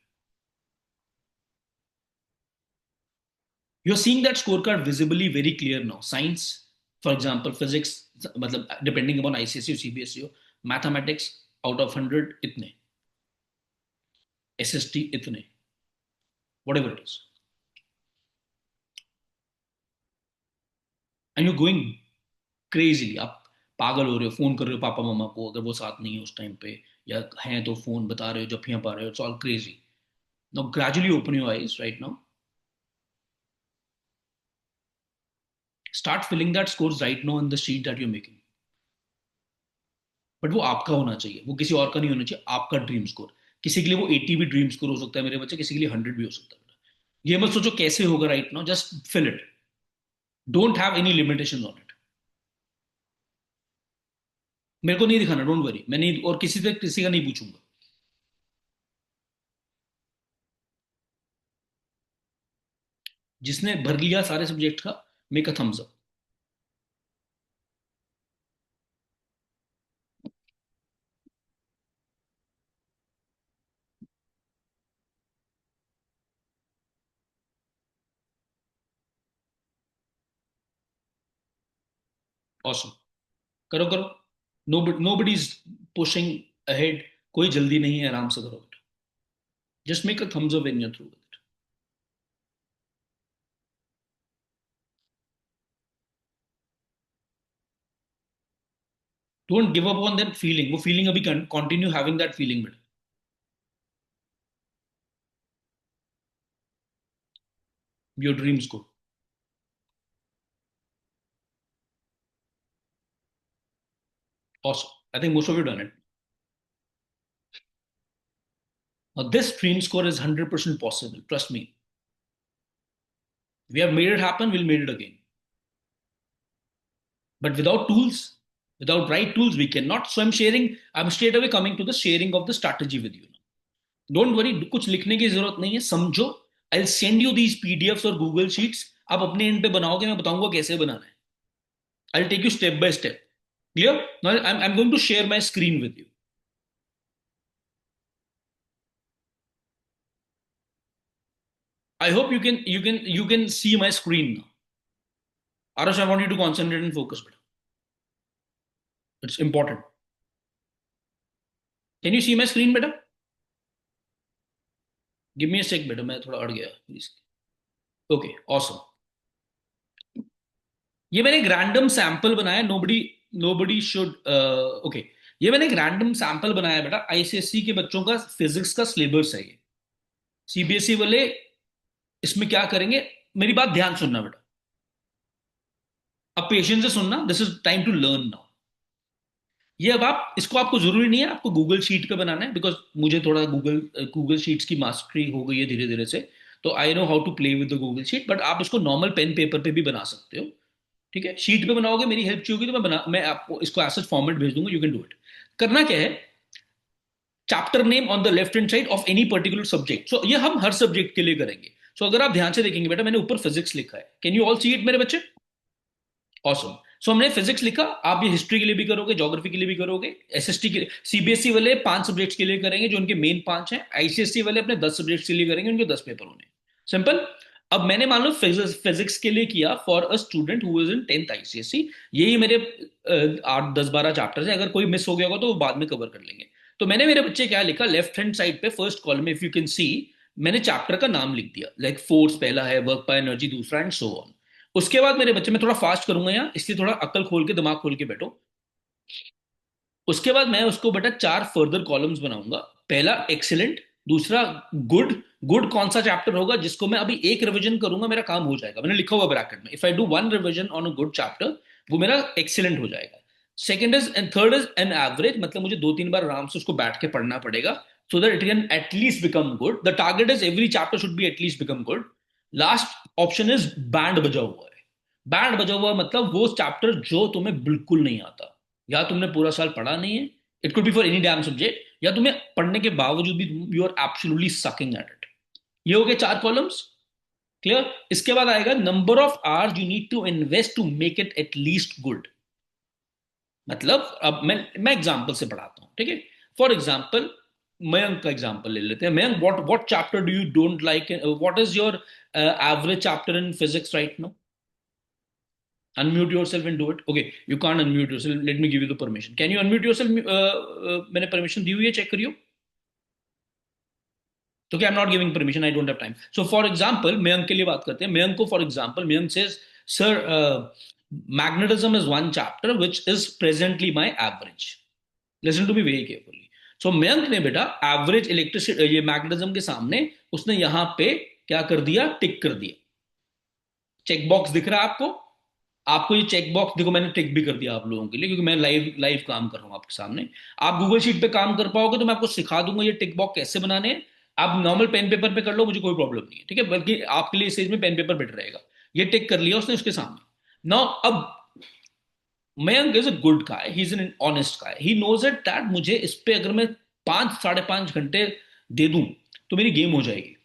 You're seeing that scorecard visibly very clear now. Science, for example, physics, मतलब depending upon ICSE or CBSE, mathematics out of 100 इतने, SST इतने, whatever it is. And you're going crazy. आप पागल हो रहे हो, फोन कर रहे हो पापा मम्मा को अगर वो साथ नहीं है उस टाइम पे, या हैं तो फोन बता रहे हो, जब पा रहे हो. It's all crazy. Now gradually open your eyes right now. Start filling that scores right now in the sheet that you making. But वो आपका होना चाहिए, वो किसी और का नहीं होना चाहिए. आपका ड्रीम स्कोर. किसी के लिए वो 80 भी ड्रीम स्कोर हो सकता है मेरे बच्चे, किसी के लिए 100 भी हो सकता है. ये मत सोचो कैसे होगा right now, just fill it. Don't have any limitation on it. मेरे को नहीं दिखाना, डोंट वरी. मैं नहीं, और किसी का नहीं पूछूंगा. जिसने भर लिया सारे सब्जेक्ट का, make a thumbs up. Awesome. करो करो. Nobody is pushing ahead. कोई जल्दी नहीं है, आराम से करो. Just make a thumbs up when you through with it. Don't give up on that feeling. वो फीलिंग अभी continue having that feeling. But your dreams को. Awesome. I think most of you done it. This dream score is 100% possible. Trust me. We have made it happen. We'll made it again. But without tools, without right tools, we cannot. So I'm sharing. I'm straight away coming to the sharing of the strategy with you. Don't worry. कुछ लिखने की जरूरत नहीं है. समझो. I'll send you these PDFs or Google Sheets. आप अपने एंड पे बनाओगे, मैं बताऊंगा कैसे बनाना है. I'll take you step by step. Clear? Now I'm going to share my screen with you. I hope you can see my screen now. Arash, I want you to concentrate and focus. It's important. Can you see my screen बेटा? गिव मी अ सेक बेटा, मैं थोड़ा अड़ गया प्लीज. Okay awesome. ये मैंने एक रैंडम सैंपल बनाया. Nobody nobody should. ओके. ये मैंने एक रैंडम सैंपल बनाया बेटा. आईसीएसई के बच्चों का फिजिक्स का सिलेबस है ये. सीबीएसई वाले इसमें क्या करेंगे, मेरी बात ध्यान सुनना बेटा. अब पेशेंस से सुनना. This is time to learn now. ये अब आप इसको, आपको जरूरी नहीं है आपको गूगल शीट पे बनाना है, बिकॉज मुझे थोड़ा गूगल शीट्स की मास्टरी हो गई है धीरे धीरे से. तो I know how to play with the Google sheet. But आप इसको नॉर्मल पेन पेपर पे भी बना सकते हो. ठीक है. शीट पे बनाओगे, मेरी हेल्प चाहिए होगी तो मैं आपको इसको एज फॉर्मेट भेज दूंगा. You can do it. करना क्या है, chapter name on the left hand side of any particular subject. So ये हम हर सब्जेक्ट के लिए करेंगे. सो अगर आप ध्यान से देखेंगे बेटा, मैंने ऊपर फिजिक्स लिखा है. Can you all see it मेरे बच्चे? ऑसम. सो हमने फिजिक्स लिखा. आप ये हिस्ट्री के लिए भी करोगे, ज्योग्राफी के लिए भी करोगे, एसएसटी के लिए. सीबीएसई वाले 5 सब्जेक्ट्स के लिए करेंगे जो उनके मेन 5 हैं. आईसीएसई वाले अपने 10 सब्जेक्ट्स के लिए करेंगे, उनके 10 पेपर होने. सिंपल. अब मैंने मान लो फिजिक्स के लिए किया for a student who is in 10th ICSE, यही मेरे 8 10 12 चैप्टर्स हैं, अगर कोई मिस हो गया होगा तो वो बाद में कवर कर लेंगे। तो मैंने मेरे बच्चे क्या लिखा, लेफ्ट हैंड साइड पे फर्स्ट कॉलम में इफ यू कैन सी, मैंने चैप्टर का नाम लिख दिया, लाइक फोर्स पहला है, वर्क बाय एनर्जी दूसरा, एंड सो ऑन। उसके बाद मेरे बच्चे, मैं थोड़ा फास्ट करूंगा यहाँ, इसलिए थोड़ा अक्ल खोल के दिमाग खोल के बैठो। उसके बाद मैं उसको बेटा 4 फर्दर कॉलम्स बनाऊंगा। पहला एक्सीलेंट, दूसरा गुड। गुड कौन सा चैप्टर होगा जिसको मैं अभी एक रिवीजन करूंगा मेरा काम हो जाएगा, मैंने लिखा हुआ ब्रैकेट में, if I do 1 revision on a good chapter वो मेरा एक्सीलेंट हो जाएगा। Second is and third is an average, मतलब मुझे 2 3 बार आराम से उसको बैठ के पढ़ना पड़ेगा so that it can at least become good. The target is every chapter should be at least become good. Last option is band बजा हुआ है। बैंड बजा हुआ मतलब वो चैप्टर जो तुम्हें बिल्कुल नहीं आता, या तुमने पूरा साल पढ़ा नहीं है, it could be for any damn subject, या तुम्हें पढ़ने के बावजूद भी you are absolutely sucking at it. ये हो गए 4 कॉलम्स। क्लियर? इसके बाद आएगा number of hours you need to invest to make it at least good. मतलब अब मैं एग्जांपल से पढ़ाता हूं, ठीक है? फॉर एग्जांपल मयंक का एग्जांपल ले लेते हैं। Mayank, what chapter do you don't like, what is your average chapter in physics right now? Unmute yourself and do it. Okay, you can't unmute yourself. Let me give you the permission. Can you unmute yourself? मैंने permission दी हुई है, check करियो। तो क्या, I'm not giving permission. I don't have time. So for example, Mayank के लिए बात करते हैं। मयंक को for example, Mayank says, sir, magnetism is one chapter which is presently my average. Listen to me very carefully. So Mayank ने बेटा एवरेज इलेक्ट्रिसिटी, ये मैग्नेटिज्म के सामने उसने यहां पे क्या कर दिया, टिक कर दिया। चेक बॉक्स दिख रहा है आपको? आपको ये चेक बॉक्स देखो, मैंने टिक भी कर दिया आप लोगों के लिए, क्योंकि मैं लाइव लाइव काम कर रहा हूं आपके सामने। आप गूगल शीट पे काम कर पाओगे तो मैं आपको सिखा दूंगा ये टिक बॉक्स कैसे बनाने हैं। आप नॉर्मल पेन पेपर पे कर लो, मुझे कोई प्रॉब्लम नहीं है, ठीक है? बल्कि आपके लिए इस स्टेज में पेन पेपर बेटर रहेगा। ये टिक कर लिया उसने उसके सामने। नाउ अब Mayank is a good guy, he is an honest guy, he knows it that मुझे इस पे अगर मैं 5 साढ़े 5 घंटे दे दूं तो मेरी गेम हो जाएगी।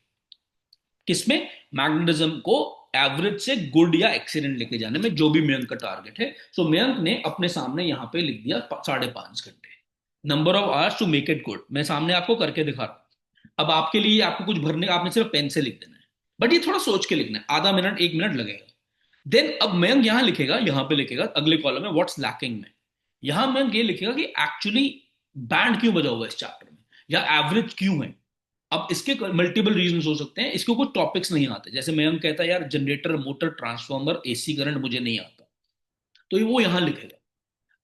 किसमें? मैग्नेटिज्म को एवरेज से गुड या एक्सीलेंट लेके जाने में, जो भी मयंक का टारगेट है। सो मयंक ने अपने सामने यहां पे लिख दिया 5.5 घंटे, number of hours to make it good. मैं सामने आपको करके दिखा रहा हूं। अब आपके लिए आपको कुछ भरने का, आपने सिर्फ पेन से लिख देना है, बट ये थोड़ा सोच के लिखना है, आधा मिनट 1 मिनट लगेगा। देन अब मयंक यहां लिखेगा, यहां पे लिखेगा अगले कॉलम में व्हाट्स लैकिंग में। यहां मयंक ये लिखेगा कि एक्चुअली बैंड क्यों बजा हुआ है इस चैप्टर में, या एवरेज क्यों है। अब इसके मल्टीपल रीजन हो सकते हैं, इसके कुछ टॉपिक्स नहीं आते, जैसे मयंक कहता है यार generator, motor, transformer, AC current मुझे नहीं आता, तो ये वो यहां लिखेगा।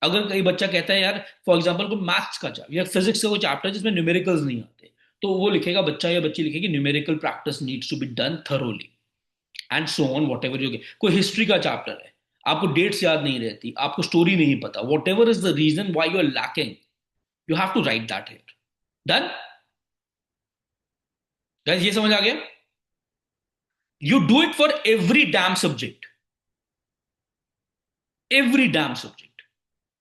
अगर कई बच्चा कहता है यार फॉर एग्जाम्पल कोई मैथ्स का चैप्टर या फिजिक्स का कोई चैप्टर जिसमें न्यूमेरिकल्स नहीं आते, तो वो लिखेगा, बच्चा या बच्ची लिखेगी numerical practice needs to be done thoroughly, and so on whatever you. कोई हिस्ट्री का चैप्टर है, आपको डेट्स याद नहीं रहती, आपको स्टोरी नहीं पता, whatever is the reason why you are lacking, you have to write that here. Done guys? ये समझ आ गया? You do it for every damn subject. Every damn subject.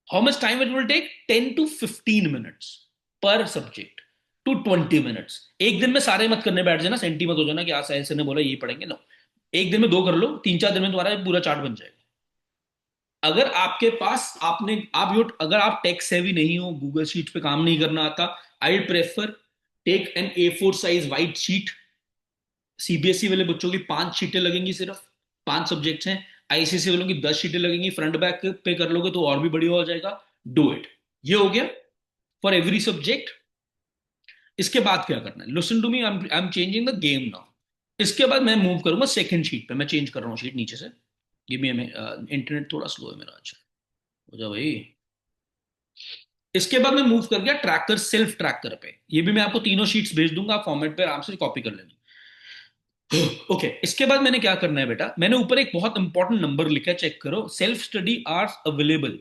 How much time it will take? 10 to 15 minutes per subject to 20 minutes. एक दिन में सारे मत करने बैठ जाना, सेंटी मत हो जाना कि आज साइंस ने बोला ये पढ़ेंगे। नो, एक दिन में 2 कर लो, 3 4 दिन में तुम्हारा पूरा चार्ट बन जाएगा। अगर आपके पास आपने आप यो अगर आप टेक सेवी नहीं हो, गूगल शीट पे काम नहीं करना आता, I prefer take an A4 size white sheet. CBSE वाले बच्चों की 5 शीटें लगेंगी, सिर्फ 5 सब्जेक्ट्स हैं। आईसीएसई वालों की 10 शीटें लगेंगी, फ्रंट बैक पे कर लोगे तो और भी बढ़िया हो जाएगा। Do it. ये हो गया फॉर एवरी सब्जेक्ट। इसके बाद क्या करना है, listen to me, I am changing the game now. इसके बाद मैं मूव करूंगा सेकंड शीट पे, मैं चेंज कर रहा हूँ शीट नीचे से। गिव मी इंटरनेट थोड़ा स्लो है मेरा आज, हो जा भाई। इसके बाद मैं मूव कर गया ट्रैकर, सेल्फ ट्रैकर पे। ये भी मैं आपको तीनों शीट्स भेज दूंगा, आप फॉर्मेट पे आराम से कॉपी कर लेना। ओके इसके बाद मैंने क्या करना है बेटा, मैंने ऊपर एक बहुत इंपॉर्टेंट नंबर लिखा है, चेक करो, सेल्फ स्टडी आवर्स अवेलेबल।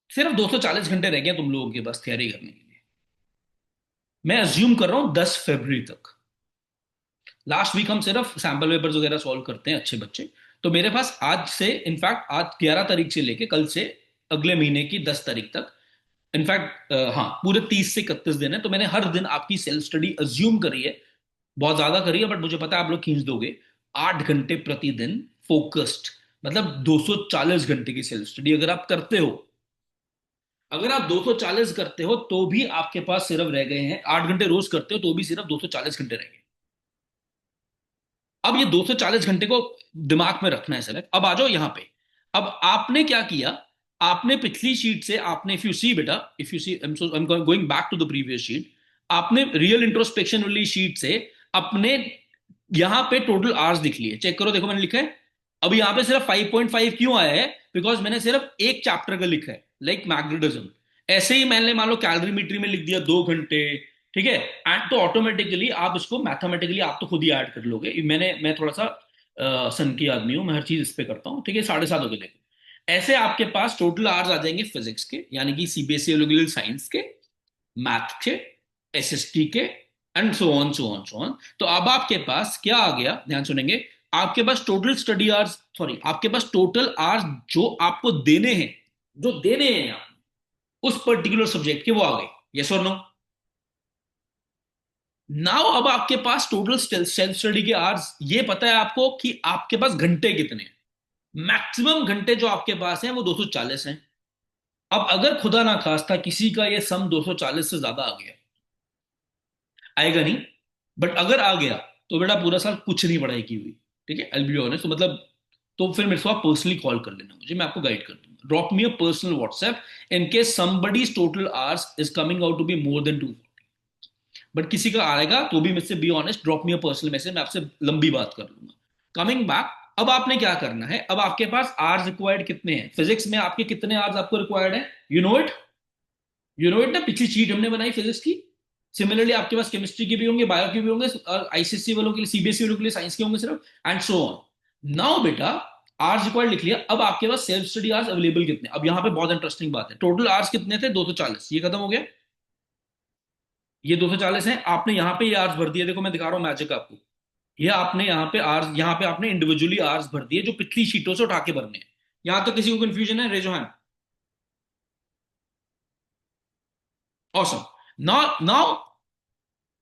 सिर्फ 240 घंटे रह गए तुम लोगों के पास तैयारी करने के लिए। मैं अज्यूम कर रहा हूं 10 फरवरी तक। लास्ट वीक हम सिर्फ सैंपल पेपर्स वगैरह सॉल्व करते हैं अच्छे बच्चे। तो मेरे पास आज से, इनफैक्ट आज 11 तारीख से लेके कल से अगले महीने की 10 तारीख तक, इनफैक्ट हाँ पूरे 30 से 31 दिन है। तो मैंने हर दिन आपकी सेल्फ स्टडी अज्यूम करी है, बहुत ज्यादा करी है, बट मुझे पता है आप लोग खींच दोगे। 8 घंटे प्रतिदिन फोकस्ड, मतलब 240 घंटे की सेल्फ स्टडी अगर आप करते हो, अगर आप 240 करते हो तो भी आपके पास सिर्फ रह गए हैं 8 घंटे रोज करते हो तो भी सिर्फ 240 घंटे रह गए। अब ये 240 घंटे को दिमाग में रखना है सर। अब आ जाओ यहां पे। अब आपने क्या किया, आपने पिछली शीट से आपने, इफ यू सी बेटा, if you see, I am going back to the previous sheet, आपने रियल इंट्रोस्पेक्शन वाली शीट से अपने यहां पे टोटल आवर्स लिख लिए, चेक करो, देखो मैंने लिखा है। अब यहां पे सिर्फ 5.5 क्यों आया है? बिकॉज मैंने सिर्फ एक चैप्टर का लिखा है, लाइक मैग्नेटिज्म। ऐसे ही मैंने मान लो कैलोरीमेट्री में लिख दिया 2 घंटे, ठीक है, एंड तो ऑटोमेटिकली आप इसको मैथमेटिकली आप तो खुद ही ऐड कर लोगे। मैं थोड़ा सा सन की आदमी हूं, मैं हर चीज इस पे करता हूँ, ठीक है, 7.5 हो गए देखो। ऐसे आपके पास टोटल आवर्स आ जाएंगे फिजिक्स के, यानी कि सीबीएसई साइंस के, मैथ के, एसएसटी के, and so on so on so on. तो अब आपके पास क्या आ गया, ध्यान सुनेंगे, आपके पास टोटल स्टडी आवर्स, सॉरी, आपके पास टोटल आवर्स जो आपको देने हैं, जो देने हैं आप उस पर्टिकुलर सब्जेक्ट के, वो आ गए। यस और नो? नाउ अब आपके पास टोटल सेल्फ स्टडी के आवर्स ये पता है आपको कि आपके पास घंटे कितने हैं। मैक्सिमम घंटे जो आपके पास हैं वो 240 हैं। अब अगर खुदा ना खास्ता किसी का ये सम 240 से ज्यादा आ गया, आएगा नहीं, बट अगर आ गया तो बेटा पूरा साल कुछ नहीं पढ़ाई की हुई, ठीक है, आई बी ऑनेस्ट, तो मतलब, तो फिर मेरे को आप पर्सनली कॉल कर लेना मुझे, मैं आपको गाइड कर दूंगा। Drop me a personal WhatsApp in case somebody's total hours is coming out to be more than 2, but किसी का आएगा तो भी मुझसे be honest, drop me a personal message, मैं आपसे लंबी बात कर लूंगा। कमिंग बैक, अब आपने क्या करना है, अब आपके पास आवर्स रिक्वायर्ड कितने हैं फिजिक्स में, आपके कितने आवर्स आपको रिक्वायर्ड है, you know it? You know it ना, पिछली शीट हमने बनाई फिजिक्स की। सिमिलरली आपके पास केमिस्ट्री के भी होंगे, बायो के भी होंगे, और आईसीएससी वालों के लिए, सीबीएसई वालों के लिए साइंस के होंगे सिर्फ, एंड सो ऑन। नाउ बेटा, आवर्स रिक्वायर्ड लिख लिया, अब आपके पास सेल्फ स्टडी आवर्स अवेलेबल कितने, अब यहाँ पे बहुत इंटरेस्टिंग बात है, टोटल आवर्स कितने थे, 240, ये खत्म हो गया, ये 240 है, आपने यहाँ पे ये आवर्स भर दिए, देखो मैं दिखा रहा हूँ मैजिक आपको। ये आपने यहाँ पे आवर्स, यहाँ पे आपने इंडिविजुअली आवर्स भर दिए जो पिछली शीटों से उठा के भरने हैं। यहाँ तो किसी को कंफ्यूजन है, रेजो हैंड। ऑसम। नाउ नाउ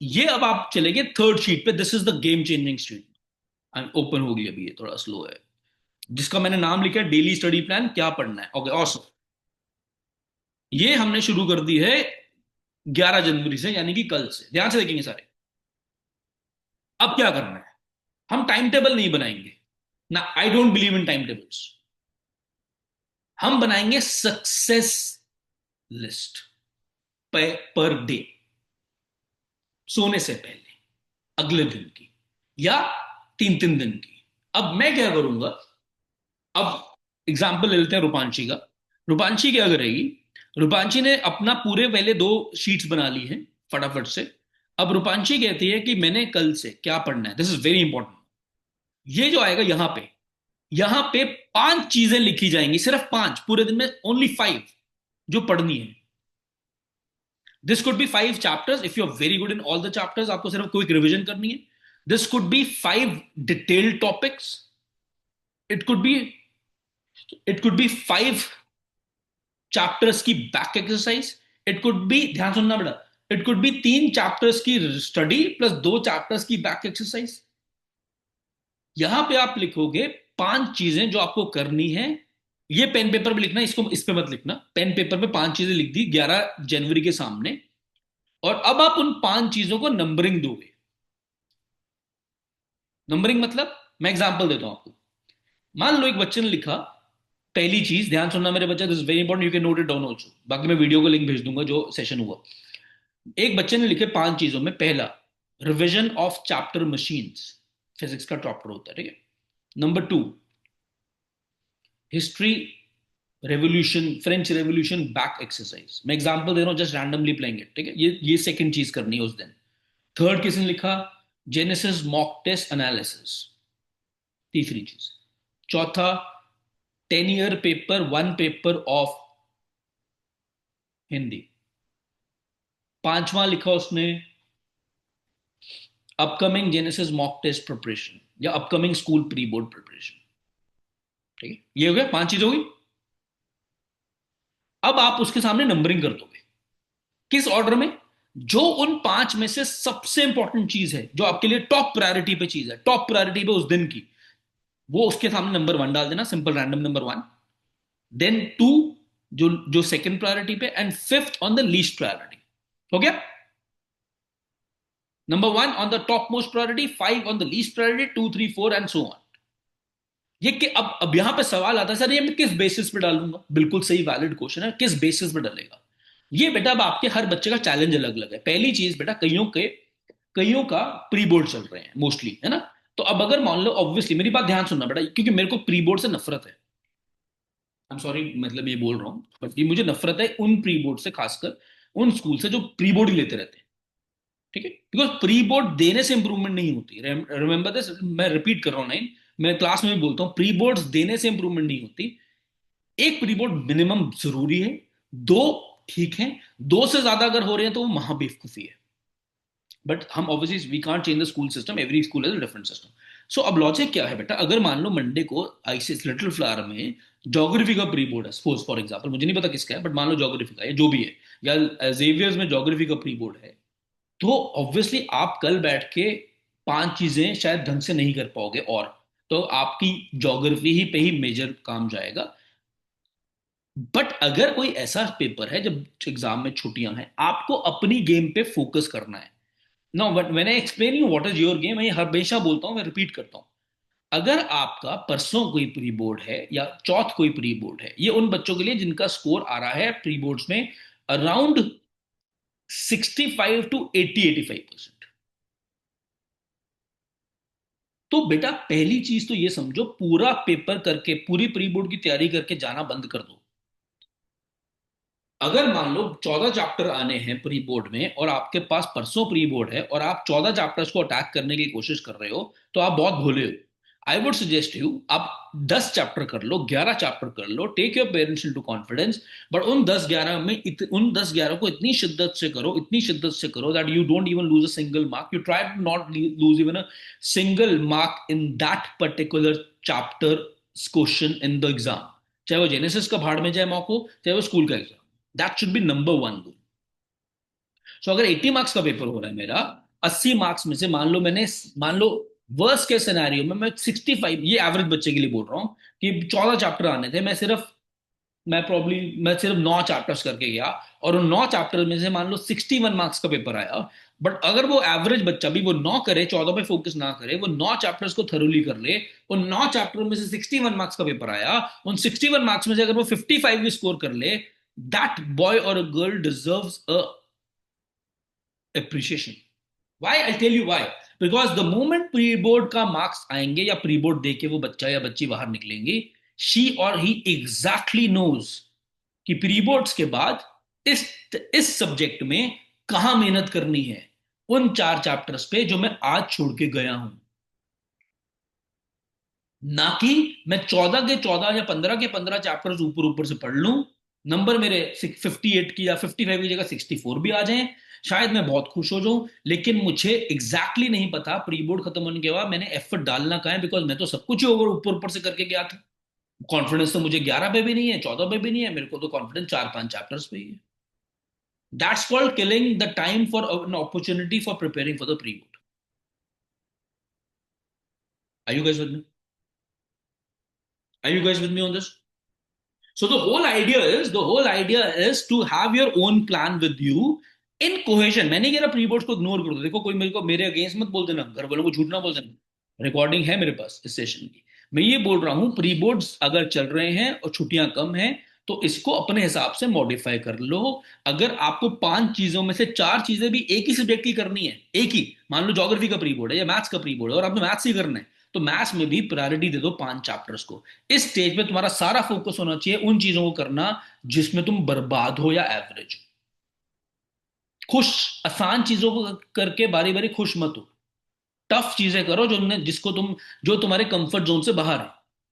ये अब आप चलेंगे थर्ड शीट पे, this is the game changing sheet. Open होगी अभी, ये थोड़ा स्लो है, जिसका मैंने नाम लिखा है डेली स्टडी प्लान, क्या पढ़ना है, ओके ऑसम। ये हमने शुरू कर दी है 11 जनवरी से, यानी कि कल से, ध्यान से देखेंगे सारे। अब क्या करना है, हम टाइम टेबल नहीं बनाएंगे ना, I don't believe in time tables. हम बनाएंगे सक्सेस लिस्ट पर डे, सोने से पहले, अगले दिन की, या 3 3 दिन की। अब मैं क्या करूंगा, अब एग्जाम्पल ले लेते हैं रूपांशी का। रूपांशी क्या करेगी, रूपांशी ने अपना पूरे पहले 2 शीट्स बना ली हैं फटाफट से। अब रूपांशी कहती है कि मैंने कल से क्या पढ़ना है, दिस इज वेरी इंपॉर्टेंट। ये जो आएगा यहां पे 5 चीजें लिखी जाएंगी, सिर्फ 5 पूरे दिन में, ओनली 5 जो पढ़नी है। This could be 5 chapters if you are very good in all the chapters, आपको सिर्फ क्विक रिविजन करनी है। This could be 5 detailed topics, it could be, it could be 5 chapters की back exercise, it could be, ध्यान सुनना बेटा, इट कुड बी 3 चैप्टर्स की स्टडी प्लस 2 चैप्टर्स की बैक एक्सरसाइज। यहां पे आप लिखोगे 5 चीजें जो आपको करनी है। ये पेन पेपर पे लिखना, इसको इस पे मत लिखना, पेन पेपर पे 5 चीजें लिख दी 11 जनवरी के सामने। और अब आप उन 5 चीजों को नंबरिंग दोगे। नंबरिंग मतलब, मैं एग्जांपल देता हूं आपको। मान लो एक बच्चे ने लिखा, पहली चीज, ध्यान सुनना मेरे बच्चे, this is very important, you can note it down also, बाकी मैं वीडियो को लिंक भेज दूंगा जो सेशन हुआ। एक बच्चे ने लिखे 5 चीजों में, पहला, revision of chapter machines, physics का चैप्टर होता है, ठीक है। Number 2, history, revolution, French revolution back exercise, मैं एग्जांपल दे रहा हूं, जस्ट रैंडमली प्लेइंग इट, ठीक है, ये सेकंड चीज करनी है उस दिन। थर्ड, किसने लिखा, जेनेसिस मॉक टेस्ट एनालिसिस, तीसरी चीज। चौथा, 10 year paper, 1 paper of Hindi. पांचवा लिखा उसने, upcoming Genesis mock test preparation, या upcoming school pre board preparation, ठीक है, ये हो गया, 5 चीज हो गई। अब आप उसके सामने नंबरिंग कर दोगे, किस ऑर्डर में, जो उन 5 में से सबसे इंपॉर्टेंट चीज है, जो आपके लिए टॉप प्रायोरिटी पे चीज है, टॉप प्रायोरिटी पे उस दिन की, वो उसके सामने नंबर 1 डाल देना, सिंपल रैंडम नंबर 1। देन 2, जो जो सेकंड प्रायोरिटी पे, and fifth on the least priority. हो गया? Number 1 on the top most priority, 5 on the least priority, 2 3 4 and so on. ये कि अब यहां पे सवाल आता है, सर ये मैं किस बेसिस पे डालूंगा? बिल्कुल सही वैलिड क्वेश्चन है, किस बेसिस पे डालेगा? ये बेटा अब आपके हर बच्चे का चैलेंज अलग अलग है। पहली चीज बेटा, कईयों का प्री बोर्ड चल रहे हैं मोस्टली, है ना? तो अब अगर मान लो, ऑब्वियसली मेरी बात ध्यान सुनना बेटा, क्योंकि मेरे को प्री बोर्ड से नफरत है। आई एम सॉरी, मतलब ये बोल रहा हूँ, बट ये मुझे नफरत है उन प्री बोर्ड से, खासकर उन स्कूल से जो प्री बोर्ड ही लेते रहते हैं। ठीक है, बिकॉज प्री बोर्ड देने से इंप्रूवमेंट नहीं होती। रिमेंबर दिस, मैं रिपीट कर रहा हूँ, नहीं मैं क्लास में भी बोलता हूँ, प्री बोर्ड्स देने से इंप्रूवमेंट नहीं होती। एक प्री बोर्ड मिनिमम जरूरी है, दो ठीक है, दो से ज्यादा अगर हो रहे हैं तो वो महाबेवकूफी है। बट हम obviously we can't change the school system, every school has a different system. So अब लॉजिक क्या है बेटा, अगर मान लो मंडे को आईसीएस लिटिल फ्लावर में ज्योग्राफी का प्री बोर्ड है, सपोज फॉर एग्जांपल, मुझे नहीं पता किसका है, बट मान लो ज्योग्राफी का है, जो भी है, या जेवियर्स में ज्योग्राफी का प्री बोर्ड है, तो ऑब्वियसली आप कल बैठ के पांच चीजें शायद ढंग से नहीं कर पाओगे, और तो आपकी ज्योग्राफी ही पे ही मेजर काम जाएगा। बट अगर कोई ऐसा पेपर है जब एग्जाम में छुट्टियां हैं, आपको अपनी गेम पे फोकस करना है। नो, बट मैंने explain you what is your game, मैं हमेशा बोलता हूं, मैं रिपीट करता हूं। अगर आपका परसों कोई प्री बोर्ड है या चौथ कोई प्री बोर्ड है, ये उन बच्चों के लिए जिनका स्कोर आ रहा है प्री बोर्ड्स में अराउंड 65 to 80 85%। तो बेटा पहली चीज तो ये समझो, पूरा पेपर करके, पूरी प्री बोर्ड की तैयारी करके जाना बंद कर दो। अगर मान लो 14 चैप्टर आने हैं प्री बोर्ड में, और आपके पास परसों प्री बोर्ड है, और आप 14 चैप्टर्स को अटैक करने की कोशिश कर रहे हो, तो आप बहुत भोले हो। आई वुड सजेस्ट यू, आप 10 चैप्टर कर लो, 11 चैप्टर कर लो, take your parents into confidence. But उन 10 11 में उन 10 11 को इतनी शिद्दत से करो, इतनी शिद्दत से करो, that you don't even lose a single mark, you try to not lose even a single mark in that particular chapter question in the exam. चाहे वो जेनेसिस का भाड़ में जाए मॉक हो, चाहे वो स्कूल का एग्जाम। That should be number one rule. So अगर 80 मार्क्स का पेपर हो रहा है मेरा, 80 मार्क्स में से मान लो वर्स्ट के सिनेरियो में मैं 65, ये एवरेज बच्चे के लिए बोल रहा हूँ, कि 14 चैप्टर आने थे, मैं सिर्फ 9 चैप्टर्स करके गया, और उन 9 चैप्टर में से मान लो 61 मार्क्स का पेपर आया। बट अगर वो एवरेज बच्चा भी वो 9 करे, 14 पे फोकस ना करे, वो 9 चैप्टर्स को थरोली कर ले, उन 9 चैप्टर में से 61 मार्क्स का पेपर आया, उन 61 मार्क्स में से अगर वो 55 भी स्कोर कर ले, दैट बॉय और a girl deserves a appreciation. Why? I'll tell you why. Because the moment pre board का मार्क्स आएंगे, या प्री बोर्ड देके वो बच्चा या बच्ची बाहर निकलेंगे, शी और ही एग्जैक्टली नोज कि प्री बोर्ड्स के बाद इस इस सब्जेक्ट में कहां मेहनत करनी है, उन 4 चैप्टर्स पे जो मैं आज छोड़ के गया हूं। ना कि मैं 14 के 14 या 15 के 15 चैप्टर्स ऊपर ऊपर से पढ़ लूं, नंबर मेरे 58 की या 55 की जगह 64 भी आ जाएं, शायद मैं बहुत खुश हो जाऊं, लेकिन मुझे एग्जैक्टली नहीं पता प्री बोर्ड खत्म होने के बाद मैंने एफर्ट डालना कहाँ है, बिकॉज मैं तो सब कुछ ही ओवर ऊपर ऊपर से करके गया था। कॉन्फिडेंस तो मुझे 11 पे भी नहीं है, 14 पे भी नहीं है, मेरे को तो कॉन्फिडेंस 4 5 चैप्टर्स पे ही है। That's called killing the time for an opportunity for preparing for the pre board. Are you guys with me? Are you guys with me on this? So the whole idea is to have your own plan with you in cohesion. मैंने कह रहा प्री बोर्ड्स को इग्नोर कर दो, देखो कोई मेरे अगेंस्ट मत बोल देना, घर वालों को झूठ ना बोल देना, रिकॉर्डिंग है मेरे पास इस सेशन की। मैं ये बोल रहा हूँ, प्री बोर्ड्स अगर चल रहे हैं और छुट्टियां कम हैं, तो इसको अपने हिसाब से मॉडिफाई कर लो। अगर आपको 5 चीजों में से 4 चीजें भी एक ही सब्जेक्ट की करनी है, एक ही, मान लो ज्योग्राफी का प्री बोर्ड है या मैथ्स का प्री बोर्ड है, और आपने मैथ्स ही करना है, तो मैथ्स में भी प्रायोरिटी दे दो 5 चैप्टर्स को। इस स्टेज पे तुम्हारा सारा फोकस होना चाहिए उन चीजों को करना जिसमें तुम बर्बाद हो या एवरेज हो। खुश, आसान चीजों को करके बारी बारी खुश मत हो। टफ चीजें करो जो तुम्हारे कंफर्ट जोन से बाहर है।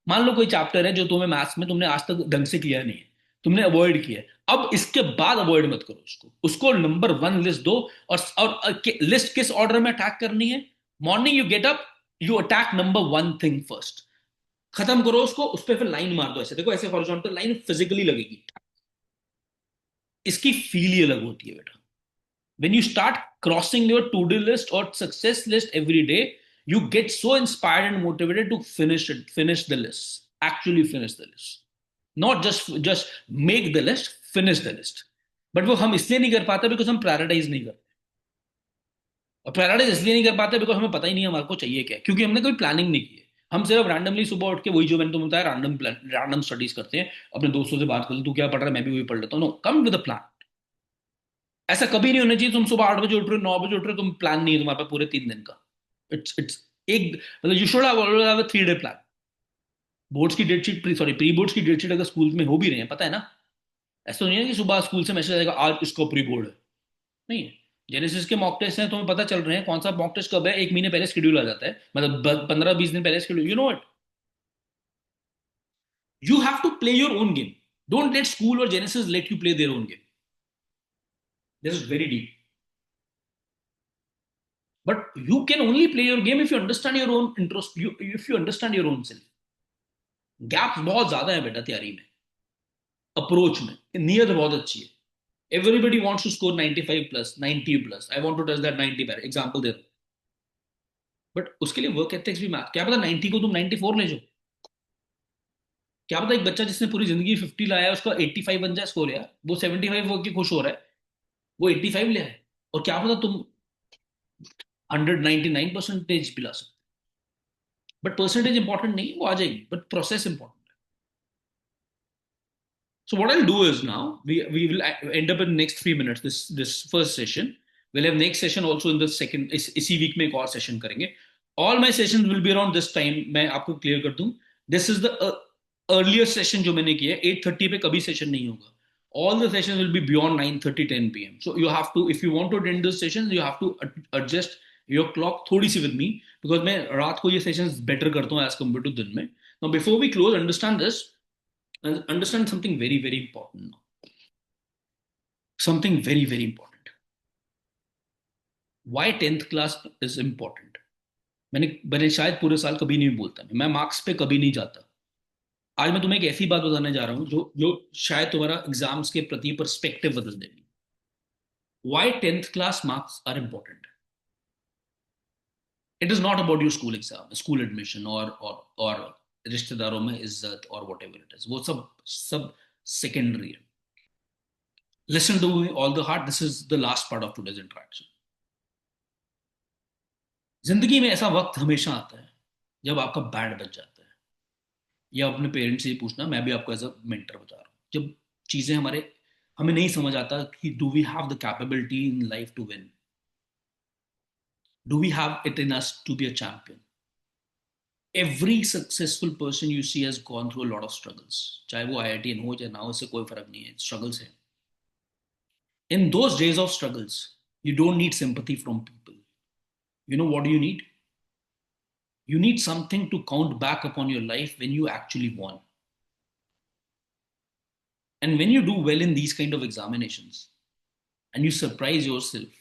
मान लो कोई चैप्टर है जो तुम्हें मैथ्स में तुमने आज तक ढंग से किया नहीं है, तुमने अवॉइड किया है, अब इसके बाद अवॉइड मत करो उसको, उसको नंबर वन लिस्ट दो। और लिस्ट किस ऑर्डर में अटैक करनी है? Morning you get up, you attack number one thing first, खत्म करो उसको, उस पर फिर लाइन मार दो, ऐसे देखो, ऐसे हॉरिजॉन्टल लाइन फिजिकली लगेगी। इसकी फील ही अलग होती है बेटा। when you start crossing your to-do list or success list every day, you get so inspired and motivated to finish the list, actually finish the list, not just make the list, finish the list। But वो हम इसलिए नहीं कर पाते बिकॉज हम प्रायोरिटाइज नहीं करते। और प्रायोरिटाइज इसलिए नहीं कर पाते बिकॉज हमें पता ही नहीं है हमारे को चाहिए क्या है, क्योंकि हमने कोई प्लानिंग नहीं की है। हम सिर्फ रैंडमली सुबह उठ के वही जो मैंने तुम्हें बताया रैंडम स्टडीज करते हैं, अपने दोस्तों से बात करते हैं, तू क्या पढ़ रहा है मैं भी वही पढ़ लेता हूँ। No, come with a plan. ऐसा कभी नहीं होना चाहिए तुम सुबह 8 बजे उठ रहे हो, 9 बजे उठ रहे हो, तुम प्लान नहीं है तुम्हारे पास पूरे 3 दिन का। इट्स एक मतलब you should have a 3 day plan. Boards की date sheet, sorry pre boards की डेट शीट अगर स्कूल में हो भी रहे हैं, पता है ना, ऐसा तो नहीं है कि सुबह स्कूल से मैसेज आएगा आज इसका प्री बोर्ड है। नहीं है। जेनेसिस के मॉक टेस्ट हैं, तुम्हें पता चल रहे हैं कौन सा मॉक टेस्ट कब है, 1 महीने पहले शेड्यूल आ जाता है, मतलब 15-20 दिन पहले schedule, you know it. You have to play your own game. Don't let school और Genesis let you play their own game. This is very deep. But you can only play your game if you understand your own interest, you if you understand your own self. Gap बहुत ज्यादा है बेटा तैयारी में, अप्रोच में। नियत बहुत अच्छी है। Everybody wants to score 95 plus, 90 plus, I want to touch that 90 पर एग्जांपल दे रहा हूं। बट उसके लिए वर्क एथिक्स भी मैथ, क्या पता 90 को तुम 94 ले जाओ। क्या पता एक बच्चा जिसने पूरी जिंदगी 50 लाया उसका 85 बन जाए स्कोर, यार वो 75 वर्क के खुश हो रहा है, वो 85 ले आए। और क्या पता तुम 199% पिला सकते। बट परसेंटेज इंपॉर्टेंट नहीं, वो आ जाएगी, but process important. So what I'll do is now we will end up in next 3 minutes. This first session. We'll have next session also in the second. इसी week में एक और session करेंगे. All my sessions will be around this time. मैं आपको clear कर दूं. This is the earlier session जो मैंने किया है. 8:30 पे कभी session नहीं होगा. All the sessions will be beyond 9:30 10 p.m. So you have to, if you want to attend those sessions, you have to adjust your clock थोड़ी सी with me, because मैं रात को ये sessions better करता हूँ as compared to दिन में. Now before we close, understand this. And understand something very, very important now. Something very, very important. Why 10th class is important? मैंने शायद पूरे साल कभी नहीं बोलता, मैं मार्क्स पे कभी नहीं जाता। आज मैं तुम्हें एक ऐसी बात बताने जा रहा हूं जो जो शायद तुम्हारा एग्जाम्स के प्रति पर्सपेक्टिव बदल देगी। Why 10th class marks are important? It is not about your school exam, school admission, or रिश्तेदारों में इज्जत और whatever it is, वो सब secondary है। Listen to me all the heart. This is the last part of today's interaction. जिंदगी में ऐसा वक्त हमेशा आता है जब आपका बैड बच जाता है। या अपने पेरेंट्स से पूछना, मैं भी आपको एज अ मेंटर बता रहा हूँ। जब चीजें हमें नहीं समझ आता कि do we have the capability in life to win, do we have it in us to be a champion. Every successful person you see has gone through a lot of struggles, चाहे वो आईआईटीएन हो चाहे ना हो, इससे कोई फर्क नहीं है, स्ट्रगल्स है। In those days of struggles you don't need sympathy from people. You know what do you need? You need something to count back upon your life when you actually won. And when you do well in these kind of examinations and you surprise yourself,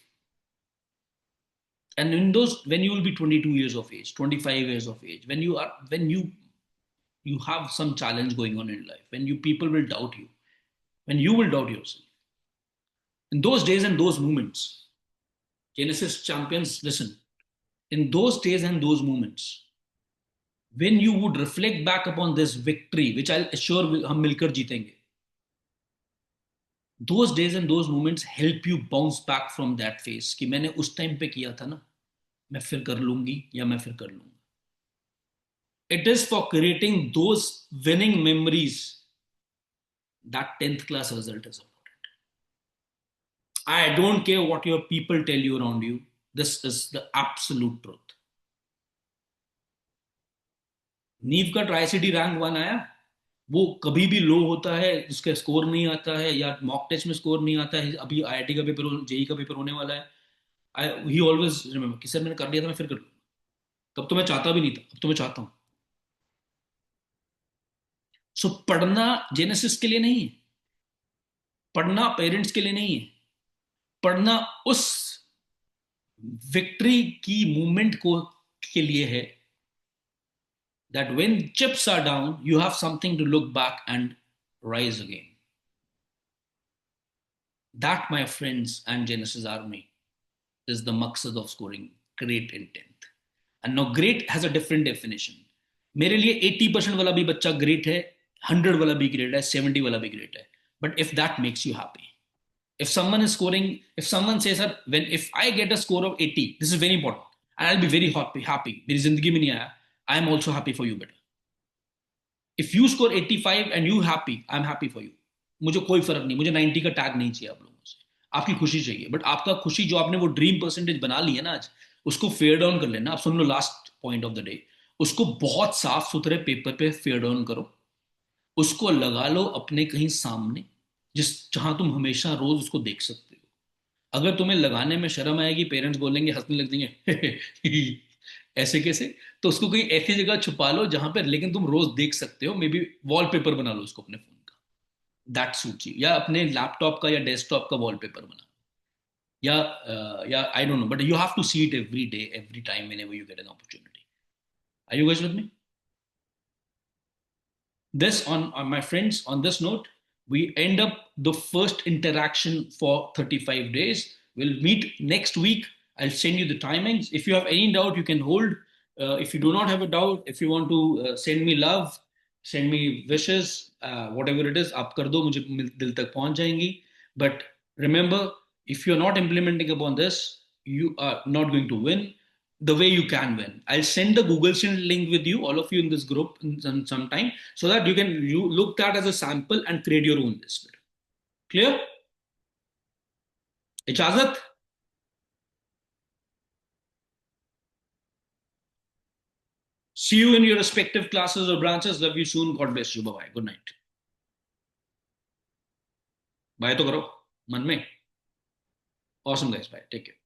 and in those, when you will be 22 years of age, 25 years of age, when you have some challenge going on in life, when you people will doubt you, when you will doubt yourself, in those days and those moments, Genesis champions, listen, in those days and those moments, when you would reflect back upon this victory, which I'll assure हम मिलकर जीतेंगे, those days and those moments help you bounce back from that phase कि मैंने उस टाइम पे किया था ना, मैं फिर कर लूंगी या मैं फिर कर लूंगा। It is for creating those winning memories that 10th class result is important. I don't care what your people tell you around you. This is the absolute truth. नीव का ट्राई सिटी रैंक 1 आया, वो कभी भी लो होता है, उसका स्कोर नहीं आता है या मॉक टेस्ट में स्कोर नहीं आता है। अभी आईआईटी का पेपर, जेई का पेपर होने वाला है। ही ऑलवेज रिमेंबर कि सर मैंने कर लिया था, मैं फिर कर लूंगा। तब तो मैं चाहता भी नहीं था, अब तो मैं चाहता हूं। सो पढ़ना जेनेसिस के लिए नहीं है, पढ़ना पेरेंट्स के लिए नहीं है, पढ़ना उस विक्ट्री की मूवमेंट को के लिए है, that when chips are down you have something to look back and rise again. That, my friends and Genesis Army, is the maqsad of scoring great intent. And now great has a different definition. मेरे लिए 80% वाला भी बच्चा ग्रेट है, 100 वाला भी ग्रेट है, 70 वाला भी ग्रेट है, but if that makes you happy. If someone says sir, when if I get a score of 80, this is very important, and I'll be very happy. मेरी जिंदगी में नहीं आया. I am also happy for you, बेटा. If you score 85 and you happy, I'm happy for you. मुझे कोई फर्क नहीं, मुझे 90 का टैग नहीं चाहिए आप लोगों से. आपकी खुशी चाहिए, बट आपका खुशी जो आपने वो ड्रीम परसेंटेज बना ली है ना आज, उसको फेयर डाउन कर लेना. आप सुन लो last point of the day, उसको बहुत साफ सुथरे पेपर पे फेयर डाउन करो. उसको लगा लो अपने कहीं सामने, जिस जहां तुम हमेशा रोज उसको देख सकते हो. अगर तुम्हें लगाने में शर्म आएगी, पेरेंट्स बोलेंगे, हंसने लग जाएंगे ऐसे कैसे, तो उसको कहीं ऐसी जगह छुपा लो जहां पर लेकिन तुम रोज देख सकते हो. मे बी वॉलपेपर बना लो उसको अपने फोन का, दैट सूट यू. या अपने लैपटॉप का या डेस्कटॉप का वॉलपेपर बना, या I don't know, but you have to see it every day, every time, whenever you get an opportunity. Are you guys with me? This on my friends, on this note, we end up the first interaction for 35 days. We'll meet next week. I'll send you the timings. If you have any doubt, you can hold. If you do not have a doubt, if you want to send me love, send me wishes, whatever it is, आप कर दो, मुझे दिल तक पहुंच जाएंगी. But remember, if you're not implementing upon this, you are not going to win the way you can win. I'll send the Google Sheet link with you, all of you in this group in some time, so that you look that as a sample and create your own list. Clear? Ijazat? See you in your respective classes or branches. Love you soon. God bless you. Bye bye. Good night. Bye to karo. Man mein. Awesome guys. Bye. Take care.